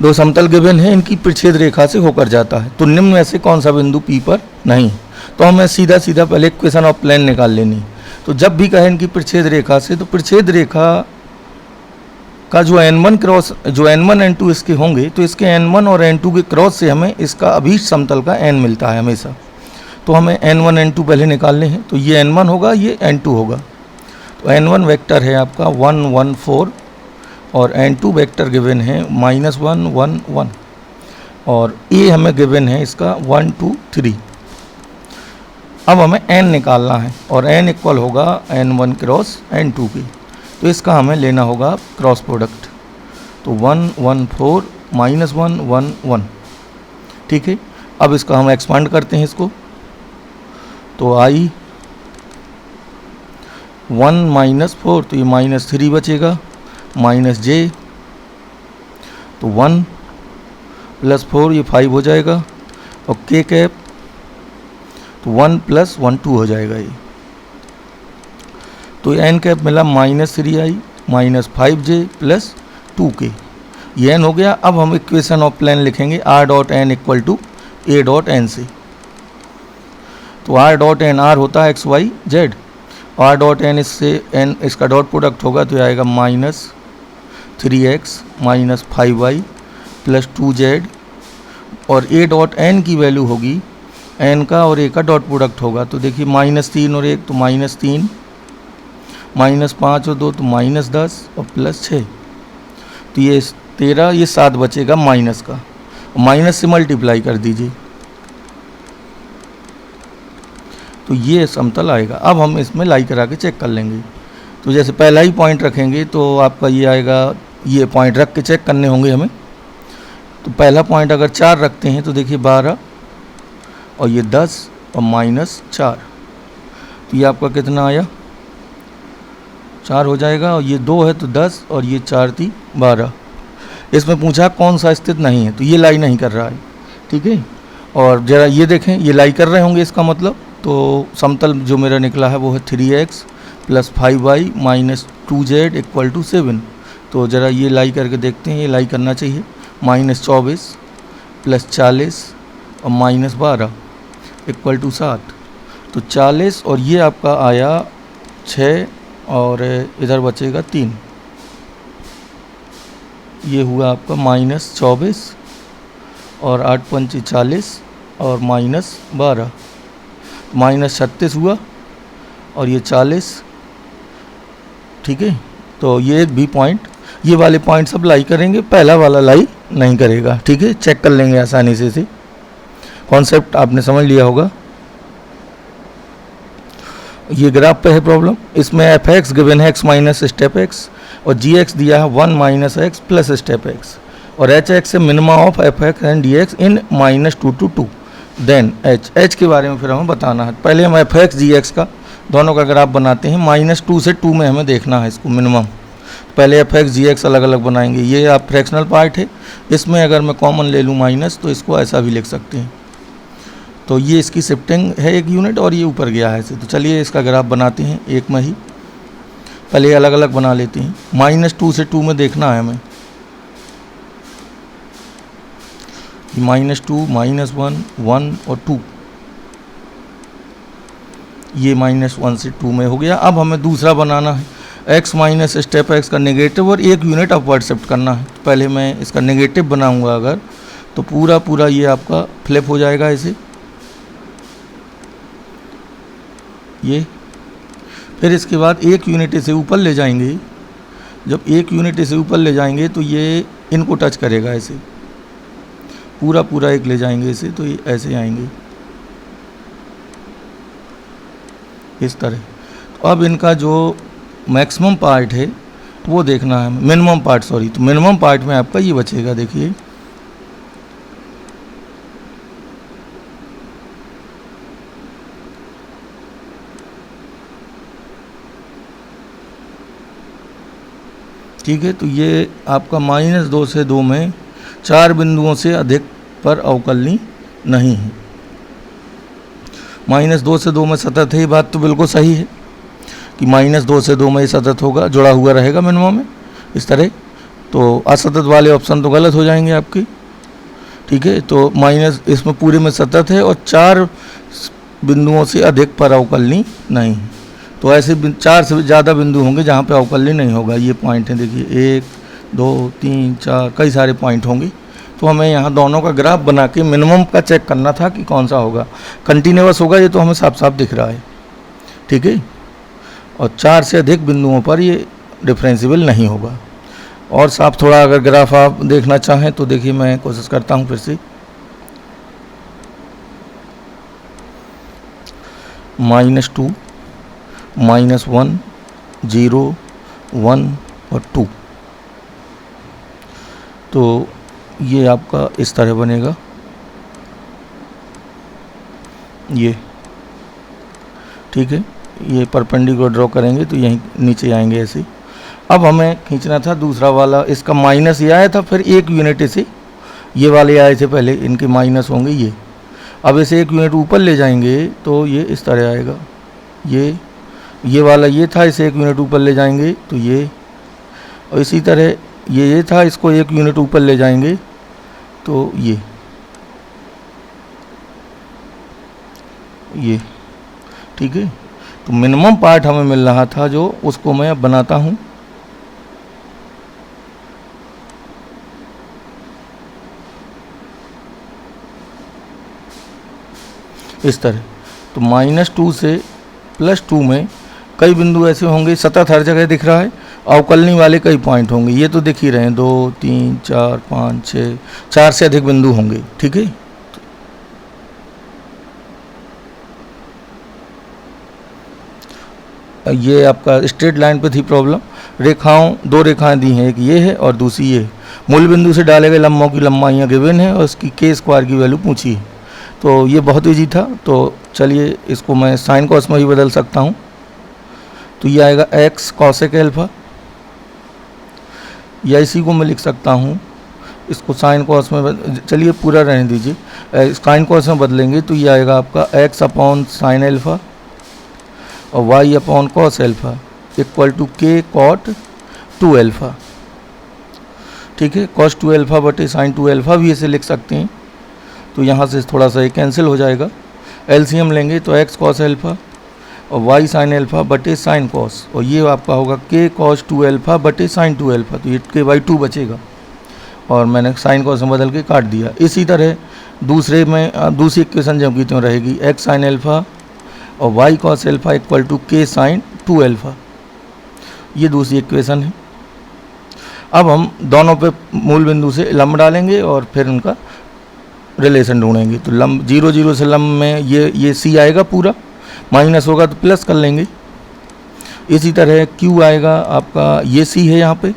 दो समतल गिवन है, इनकी परिच्छेद रेखा से होकर जाता है, तो निम्न में से कौन सा बिंदु P पर नहीं। तो हमें सीधा सीधा पहले इक्वेशन ऑफ प्लेन निकाल लेनी। तो जब भी कहें इनकी परिच्छेद रेखा से, तो परिच्छेद रेखा का जो N1 क्रॉस, जो N1 N2 इसके होंगे, तो इसके N1 और N2 के क्रॉस से हमें इसका अभीष्ट समतल का N मिलता है हमेशा। तो हमें N1 N2 पहले निकालने हैं, तो ये N1 होगा, ये N2 होगा। तो N1 वेक्टर है आपका 1 1 4 और N2 वेक्टर गिवन है -1 1 1 और A हमें गिवन है इसका 1 2 3। अब हमें N निकालना है और N इक्वल होगा N1 क्रॉस N2 के, तो इसका हमें लेना होगा क्रॉस प्रोडक्ट। तो 1 1 4 -1 1 1, ठीक है। अब इसका हम एक्सपांड करते हैं इसको, तो I 1 -4, तो ये -3 बचेगा, -j, तो 1 + 4 ये 5 हो जाएगा, और k कैप तो 1 + 1 2 हो जाएगा ये। तो n कैप मिला -3i -5j + 2k, ये n हो गया। अब हम इक्वेशन ऑफ प्लेन लिखेंगे r.n = a.n से। तो r.n, r होता है x y z, r.n इससे n इसका डॉट प्रोडक्ट होगा, तो ये आएगा -3x -5y + 2z, और a.n की वैल्यू होगी n का और a का डॉट प्रोडक्ट होगा। तो देखिए -3 और 1 तो -3, -5 और 2 तो -10 और +6, तो ये 13, ये 7 बचेगा माइनस का, माइनस से मल्टीप्लाई कर दीजिए, तो ये समतल आएगा। अब हम इसमें लाई करा के चेक कर लेंगे। तो जैसे पहला ही पॉइंट रखेंगे तो आपका ये आएगा, ये पॉइंट रख के चेक करने होंगे हमें। तो पहला पॉइंट अगर 4 रखते हैं तो देखिए 12 और ये 10 और -4, तो ये आपका कितना आया, 4 हो जाएगा, और ये 2 है तो 10 और ये 4 × 12। इसमें पूछा कौन सा स्थित नहीं है, तो ये लाई नहीं कर रहा है, ठीक है। और ज़रा ये देखें, ये लाई कर रहे होंगे, इसका मतलब तो समतल जो मेरा निकला है वो है 3x + 5y - 2z = 7। तो ज़रा ये लाई करके देखते हैं, ये लाई करना चाहिए। -24 + 40 और -12 = 7, तो 40 और ये आपका आया 6 और इधर बचेगा 3, ये हुआ आपका -24 और 8 × 5 = 40 और -12, -36 हुआ और ये 40, ठीक है। तो ये एक भी पॉइंट, ये वाले पॉइंट सब लाई करेंगे, पहला वाला लाई नहीं करेगा, ठीक है। चेक कर लेंगे आसानी से कॉन्सेप्ट आपने समझ लिया होगा। ये ग्राफ पे है प्रॉब्लम, इसमें f(x) गिवन है x - स्टेप x और gx दिया है 1 - x + स्टेप x, और hx है minima of f(x) and dx in -2 to 2। Then h के बारे में फिर हमें बताना है। पहले हम f(x) gx का दोनों का ग्राफ बनाते हैं, -2 से 2 में हमें देखना है इसको मिनिमम। पहले f(x) gx अलग अलग बनाएंगे, ये आप फ्रैक्शनल पार्ट है, इसमें अगर मैं कॉमन ले लूँ माइनस, तो इसको ऐसा भी लिख सकते हैं। तो ये इसकी शिफ्टिंग है 1 यूनिट और ये ऊपर गया है ऐसे। तो चलिए इसका ग्राफ बनाते हैं एक में ही, पहले अलग अलग बना लेते हैं। -2 से 2 में देखना है हमें, -2 -1 1 और 2, ये -1 से 2 में हो गया। अब हमें दूसरा बनाना है, x - स्टेप x का नेगेटिव और 1 यूनिट अपवर्ड शिफ्ट करना है। तो पहले मैं इसका नेगेटिव बनाऊंगा अगर, तो पूरा ये आपका फ्लिप हो जाएगा ऐसे, ये। फिर इसके बाद 1 यूनिट से ऊपर ले जाएंगे, जब 1 यूनिट से ऊपर ले जाएंगे तो ये इनको टच करेगा ऐसे, पूरा एक ले जाएंगे इसे, तो ये ऐसे आएंगे इस तरह। तो अब इनका जो मैक्सिमम पार्ट है वो देखना है, मिनिमम पार्ट सॉरी, तो मिनिमम पार्ट में आपका ये बचेगा, देखिए ठीक है। तो ये आपका -2 से 2 में 4 बिंदुओं से अधिक पर अवकलनीय नहीं है। -2 से 2 में सतत है, ये बात तो बिल्कुल सही है कि -2 से 2 में ये सतत होगा, जुड़ा हुआ रहेगा मिनिमम में इस तरह। तो असतत वाले ऑप्शन तो गलत हो जाएंगे आपके, ठीक है। तो माइनस इसमें पूरे में सतत है और 4 बिंदुओं से अधिक पर अवकलनी नहीं। तो ऐसे 4 से ज़्यादा बिंदु होंगे जहाँ पे अवकलनी नहीं होगा। ये पॉइंट है, देखिए 1 2 3 4 कई सारे पॉइंट होंगे। तो हमें यहाँ दोनों का ग्राफ बना के मिनिमम का चेक करना था कि कौन सा होगा। कंटिन्यूअस होगा ये तो हमें साफ साफ दिख रहा है, ठीक है। और 4 से अधिक बिंदुओं पर ये डिफरेंशिएबल नहीं होगा। और साफ थोड़ा अगर ग्राफ आप देखना चाहें तो देखिए, मैं कोशिश करता हूँ फिर से। -2 -1 0 1 और 2, तो ये आपका इस तरह बनेगा ये, ठीक है। ये परपेंडिकुलर ड्रॉ करेंगे तो यहीं नीचे आएंगे ऐसे। अब हमें खींचना था दूसरा वाला, इसका माइनस ये आया था, फिर 1 यूनिट इसे, ये वाले आए थे पहले, इनके माइनस होंगे ये। अब इसे 1 यूनिट ऊपर ले जाएंगे तो ये इस तरह आएगा। ये वाला ये था, इसे 1 यूनिट ऊपर ले जाएंगे तो ये, और इसी तरह ये था, इसको 1 यूनिट ऊपर ले जाएंगे तो ये ठीक है। तो मिनिमम पार्ट हमें मिल रहा था जो, उसको मैं अब बनाता हूँ। इस तरह। तो -2 से +2 में कई बिंदु ऐसे होंगे, सतत हर जगह दिख रहा है, अवकलनी वाले कई पॉइंट होंगे, ये तो दिख ही रहे हैं, 2 3 4 5 6 4 से अधिक बिंदु होंगे, ठीक है। ये आपका स्ट्रेट लाइन पे थी प्रॉब्लम। दो रेखाएं दी हैं, एक ये है और दूसरी ये। मूल बिंदु से डाले गए लंबों की लंबाइयाँ गिवन है और उसकी k² की वैल्यू पूछी है। तो ये बहुत ईजी था। तो चलिए इसको मैं साइन कॉस में ही बदल सकता हूँ। तो ये आएगा x cosec अल्फा, या इसी को मैं लिख सकता हूँ, इसको साइन कॉस में चलिए पूरा रहने दीजिए, साइन कॉस में बदलेंगे तो ये आएगा आपका x/sin अल्फा और y/cos alpha = k cot 2 alpha, ठीक है। cos 2 अल्फा बटे sin 2 अल्फा भी इसे लिख सकते हैं। तो यहाँ से थोड़ा सा ये कैंसिल हो जाएगा। एलसीएम लेंगे तो x cos अल्फा और y sin अल्फा बटे sin cos, और ये आपका होगा k cos 2 अल्फा बटे sin 2 अल्फा, तो ये k/2 बचेगा और मैंने sin cos में बदल के काट दिया। इसी तरह दूसरी इक्वेशन जब की त्यों रहेगी, x sin अल्फा और y cos alpha = k sin 2 alpha, ये दूसरी इक्वेशन है। अब हम दोनों पे मूल बिंदु से लंब डालेंगे और फिर उनका रिलेशन ढूंढेंगे। तो लंब 0 0 से लंब में ये c आएगा, पूरा माइनस होगा तो प्लस कर लेंगे। इसी तरह q आएगा आपका, ये c है यहाँ पे,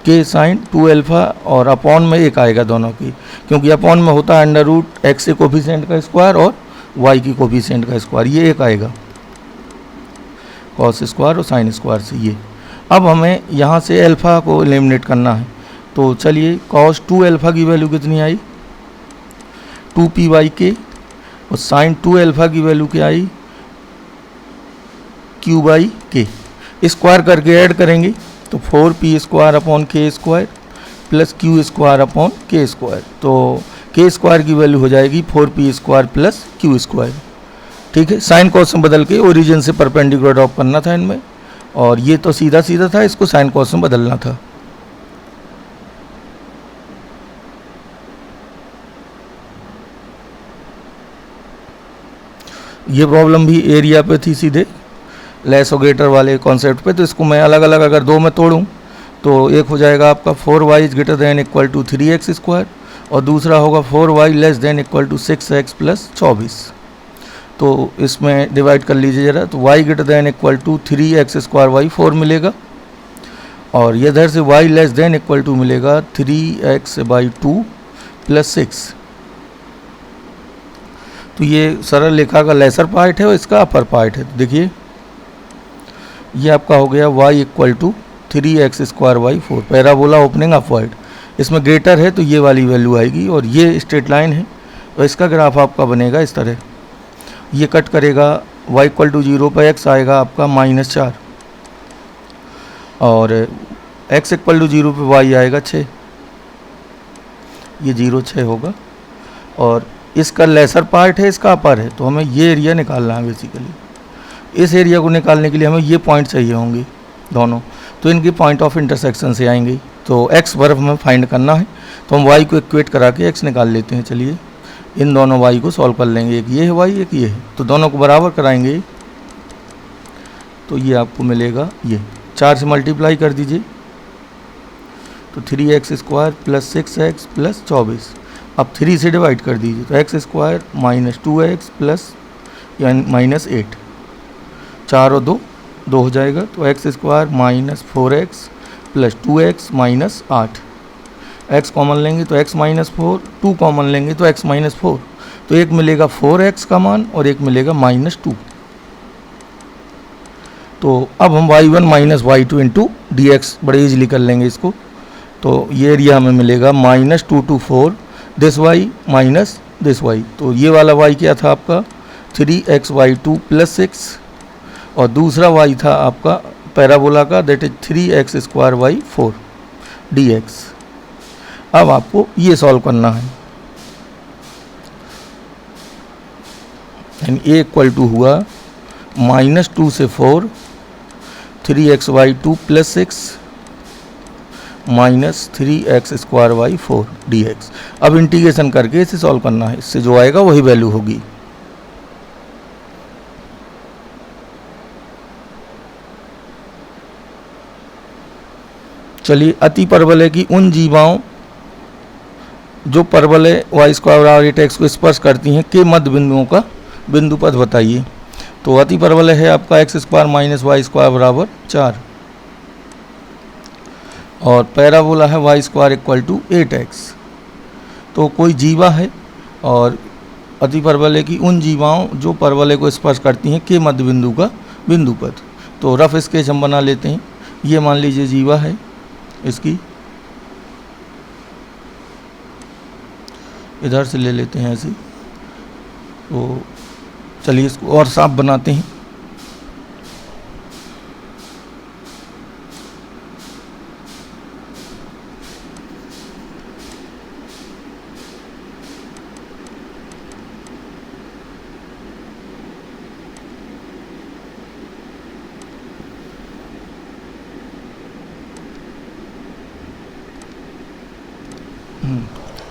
k sin 2 अल्फा और अपॉन में 1 आएगा दोनों की, क्योंकि अपॉन में होता है √x के कोफिशिएंट का स्क्वायर और y की कोफिशिएंट का स्क्वायर, ये 1 आएगा cos स्क्वायर और sin स्क्वायर से ये। अब हमें यहाँ से अल्फ़ा को एलिमिनेट करना है। तो चलिए cos 2 अल्फ़ा की वैल्यू कितनी आई, 2p/k, और sin 2 अल्फ़ा की वैल्यू क्या आई, q/k। स्क्वायर करके ऐड करेंगे तो 4p² प्लस q² तो k² की वैल्यू हो जाएगी 4p² प्लस q², ठीक है। साइन कॉस में बदल के ओरिजिन से परपेंडिकुलर ड्रॉप करना था इनमें, और ये तो सीधा सीधा था, इसको साइन कॉस में बदलना था। ये प्रॉब्लम भी एरिया पे थी, सीधे लेस और ग्रेटर वाले कॉन्सेप्ट पे। तो इसको मैं अलग अलग अगर दो में तोड़ूं तो एक हो जाएगा आपका 4y > 3x² और दूसरा होगा 4y <= 6x + 24। तो इसमें डिवाइड कर लीजिए ज़रा, तो y > 3x² 4 मिलेगा, और ये इधर से y <= मिलेगा 3x/2 + 6। तो ये सरल रेखा का लेसर पार्ट है और इसका अपर पार्ट है। तो देखिए ये आपका हो गया y = 3x² 4, parabola opening upward. इसमें ग्रेटर है तो ये वाली वैल्यू आएगी, और ये स्ट्रेट लाइन है और इसका ग्राफ आपका बनेगा इस तरह। ये कट करेगा, y = 0 पर x आएगा आपका -4, और x इक्वल टू 0 पे y आएगा 6, ये 0 6 होगा, और इसका लेसर पार्ट है, इसका अपर है, तो हमें ये एरिया निकालना है बेसिकली। इस एरिया को निकालने के लिए हमें ये पॉइंट चाहिए होंगे दोनों, तो इनके पॉइंट ऑफ इंटरसेक्शन से आएंगे। तो x बर्फ हमें फाइंड करना है, तो हम y को इक्वेट करा के x निकाल लेते हैं। चलिए इन दोनों y को सॉल्व कर लेंगे, एक ये है y, एक ये है, तो दोनों को बराबर कराएंगे, तो ये आपको मिलेगा, ये 4 से मल्टीप्लाई कर दीजिए, तो 3x² प्लस 6x प्लस 24, अब 3 से डिवाइड कर दीजिए, तो x² minus 2x plus minus 8, 4 और 2 हो जाएगा, तो x² minus 4x plus 2x minus 8, x common लेंगे तो x माइनस 4, 2 कॉमन लेंगे तो x माइनस 4, तो एक मिलेगा 4x का मान और एक मिलेगा माइनस 2। तो अब हम y1 minus y2 into D x बड़े ईजिली कर लेंगे इसको, तो ये एरिया हमें मिलेगा minus 2 to 4 this y minus this y, तो ये वाला y क्या था आपका 3xy2 प्लस 6, और दूसरा y था आपका पैराबोला का, दैट इज 3x² dx। अब आपको ये सॉल्व करना है, यानी a इक्वल टू हुआ माइनस 2 से 4 3xy2 plus 6 minus 3x² dx। अब इंटीग्रेशन करके इसे सॉल्व करना है, इससे जो आएगा वही वैल्यू होगी। चलिए अति परवलय की उन जीवाओं जो परवलय y² को स्पर्श करती हैं के मध्य बिंदुओं का बिंदु पथ बताइए। तो अति परवलय है आपका x² माइनस y² बराबर 4, और पैराबोला है y² इक्वल टू 8x। तो कोई जीवा है और अति परवलय की उन जीवाओं जो परवलय को स्पर्श करती हैं के मध्य बिंदु का बिंदु पथ। तो रफ स्केच हम बना लेते हैं, ये मान लीजिए जीवा है, इसकी इधर से ले लेते हैं ऐसे, तो चलिए इसको और साफ बनाते हैं।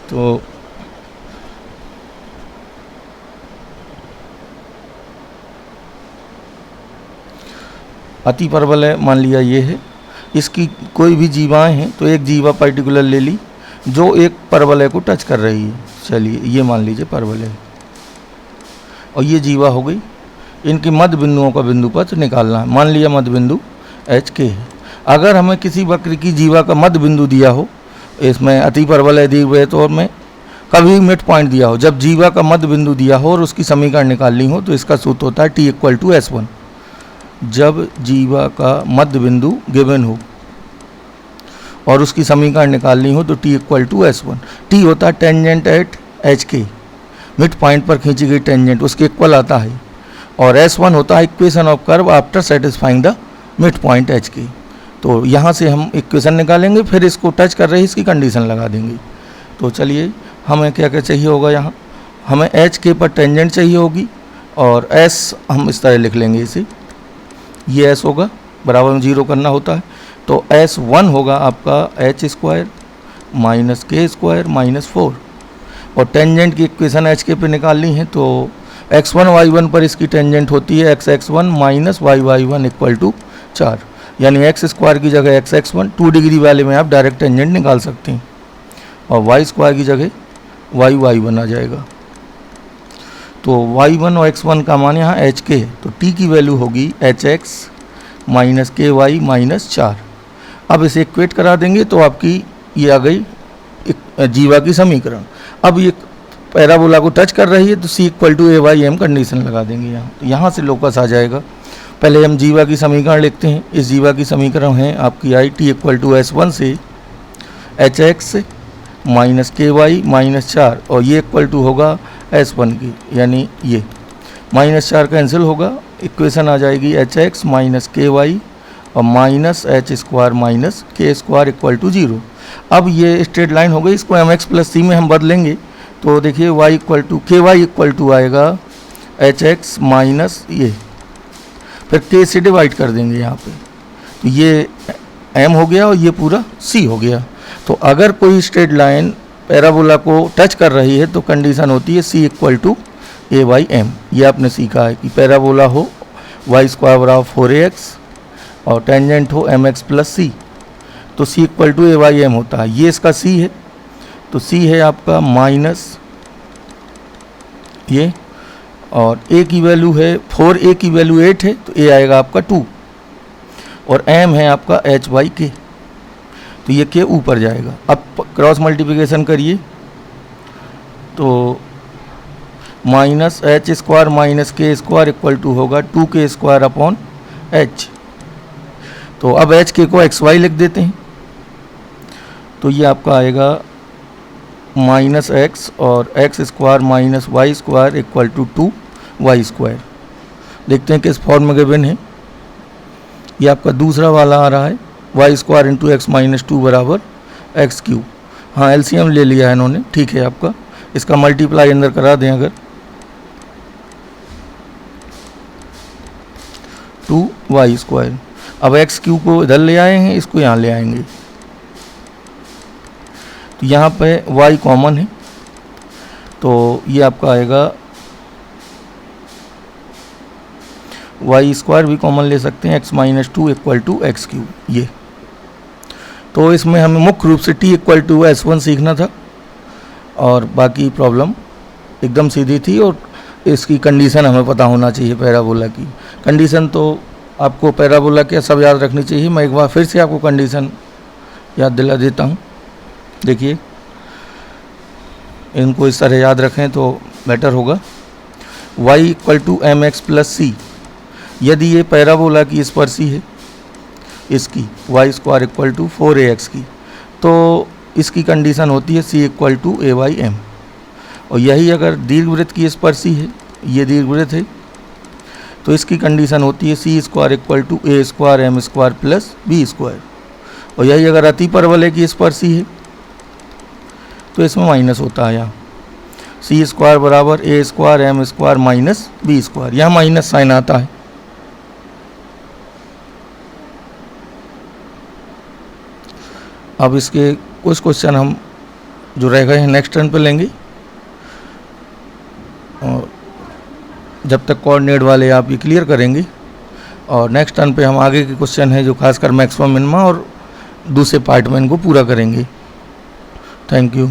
तो अति परवलय मान लिया ये है, इसकी कोई भी जीवाएं हैं, तो एक जीवा पर्टिकुलर ले ली जो एक परवलय को टच कर रही है। चलिए ये मान लीजिए परवलय, और ये जीवा हो गई। इनके मध्य बिंदुओं का बिंदु पथ निकालना है। मान लिया मध्य बिंदु एच के है। अगर हमें किसी वक्र की जीवा का मध्य बिंदु दिया हो, इसमें अति परवलय दिए हुए तो में कभी मिड पॉइंट दिया हो, जब जीवा का मध्य बिंदु दिया हो और उसकी समीकरण निकालनी हो, तो इसका सूत्र होता है t इक्वल टू S1। जब जीवा का मध्य बिंदु गिवन हो और उसकी समीकरण निकालनी हो तो t equal to S1। t होता है टेंजेंट एट एच के, मिड पॉइंट पर खींची गई टेंजेंट, उसके इक्वल आता है, और S1 होता है equation of curve after satisfying the mid point H के। तो यहाँ से हम इक्वेशन निकालेंगे, फिर इसको टच कर रही इसकी कंडीशन लगा देंगे। तो चलिए हमें क्या क्या चाहिए होगा, यहाँ हमें एच के पर टेंजेंट चाहिए होगी, और एस हम इस तरह लिख लेंगे इसे, ये एस होगा, बराबर में 0 करना होता है। तो S1 होगा आपका h² माइनस k² माइनस 4, और टेंजेंट की इक्वेशन एच के पे निकालनी है, तो x1 y1 पर इसकी टेंजेंट होती है x(x1) minus y(y1) equal to 4, यानी x² की जगह x(x1) 2 डिग्री वाले में आप डायरेक्ट टेंजेंट निकाल सकते हैं, और y² की जगह y(y1) आ जाएगा। तो y1 और x1 का मान यहाँ एच के है, तो t की वैल्यू होगी hx माइनस ky माइनस 4। अब इसे इक्वेट करा देंगे तो आपकी ये आ गई जीवा की समीकरण। अब ये पैराबोला को टच कर रही है, तो c equal to a/m condition लगा देंगे यहाँ, तो यहाँ से लोकस आ जाएगा। पहले हम जीवा की समीकरण लिखते हैं। इस जीवा की समीकरण है आपकी आई t इक्वल टू S1 से hx माइनस ky माइनस 4, और ये इक्वल टू होगा S1 की, यानी ये माइनस 4 कैंसिल होगा, इक्वेशन आ जाएगी hx माइनस ky और माइनस एच स्क्वायर माइनस के स्क्वायर इक्वल टू 0। अब ये स्ट्रेट लाइन हो गई, इसको एम एक्स प्लस सी में हम बदलेंगे तो देखिए वाई इक्वल टू के वाई इक्वल टू आएगा एच एक्स माइनस ये, फिर के से डिवाइड कर देंगे यहाँ पे, तो ये एम हो गया और ये पूरा सी हो गया। तो अगर कोई स्ट्रेट लाइन पैराबोला को टच कर रही है तो कंडीशन होती है c equal to a by m. ये आपने सीखा है कि पैराबोला हो वाई स्क्वायर बराबर 4ax और टेंजेंट हो एम एक्स प्लस सी, तो c equal to a by m होता है। ये इसका सी है, तो सी है आपका माइनस ये, और ए की वैल्यू है 4, ए की वैल्यू 8 है तो ए आएगा आपका 2, और एम है आपका एच बाई के, तो ये के ऊपर जाएगा। अब क्रॉस मल्टीप्लिकेशन करिए तो माइनस एच स्क्वायर माइनस के स्क्वायर इक्वल टू होगा 2k स्क्वायर अपॉन एच। तो अब एच के को एक्स वाई लिख देते हैं, तो ये आपका आएगा माइनस एक्स और x square minus y square equal to 2y square. देखते हैं किस फॉर्म में गिवन है। ये आपका दूसरा वाला आ रहा है y square into x minus 2 बराबर एक्स क्यूब। हाँ एलसीएम ले लिया है इन्होंने, ठीक है आपका। इसका मल्टीप्लाई अंदर करा दें अगर 2y स्क्वायर। अब एक्स क्यूब को इधर ले आए हैं, इसको यहाँ ले आएंगे, तो यहाँ पे y कॉमन है तो ये आपका आएगा वाई स्क्वायर भी कॉमन ले सकते हैं, x minus 2 equal to x cube. ये तो इसमें हमें मुख्य रूप से t इक्वल टू S1 सीखना था और बाकी प्रॉब्लम एकदम सीधी थी, और इसकी कंडीशन हमें पता होना चाहिए पैराबोला की। कंडीशन तो आपको पैराबोला के सब याद रखनी चाहिए। मैं एक बार फिर से आपको कंडीशन याद दिला देता हूँ। देखिए इनको इस तरह याद रखें तो बेटर होगा। y equal to m x plus c, यदि ये पैराबोला की स्पर्शी है इसकी Y square equal to 4ax की, तो इसकी कंडीशन होती है c equal to a by m. और यही अगर दीर्घवृत्त की स्पर्शी है, ये दीर्घवृत्त है, तो इसकी कंडीशन होती है c square equal to a square m square plus b square. और यही अगर अति परवलय की स्पर्शी है तो इसमें माइनस होता है, यहाँ सी स्क्वायर बराबर a square m square minus b square, यहाँ माइनस साइन आता है। अब इसके कुछ क्वेश्चन हम जो रह गए हैं नेक्स्ट टर्न पे लेंगे, और जब तक कोऑर्डिनेट वाले आप ये क्लियर करेंगे, और नेक्स्ट टर्न पे हम आगे के क्वेश्चन है जो खासकर मैक्सिमम मिनिमम और दूसरे पार्ट में इनको पूरा करेंगे। Thank you.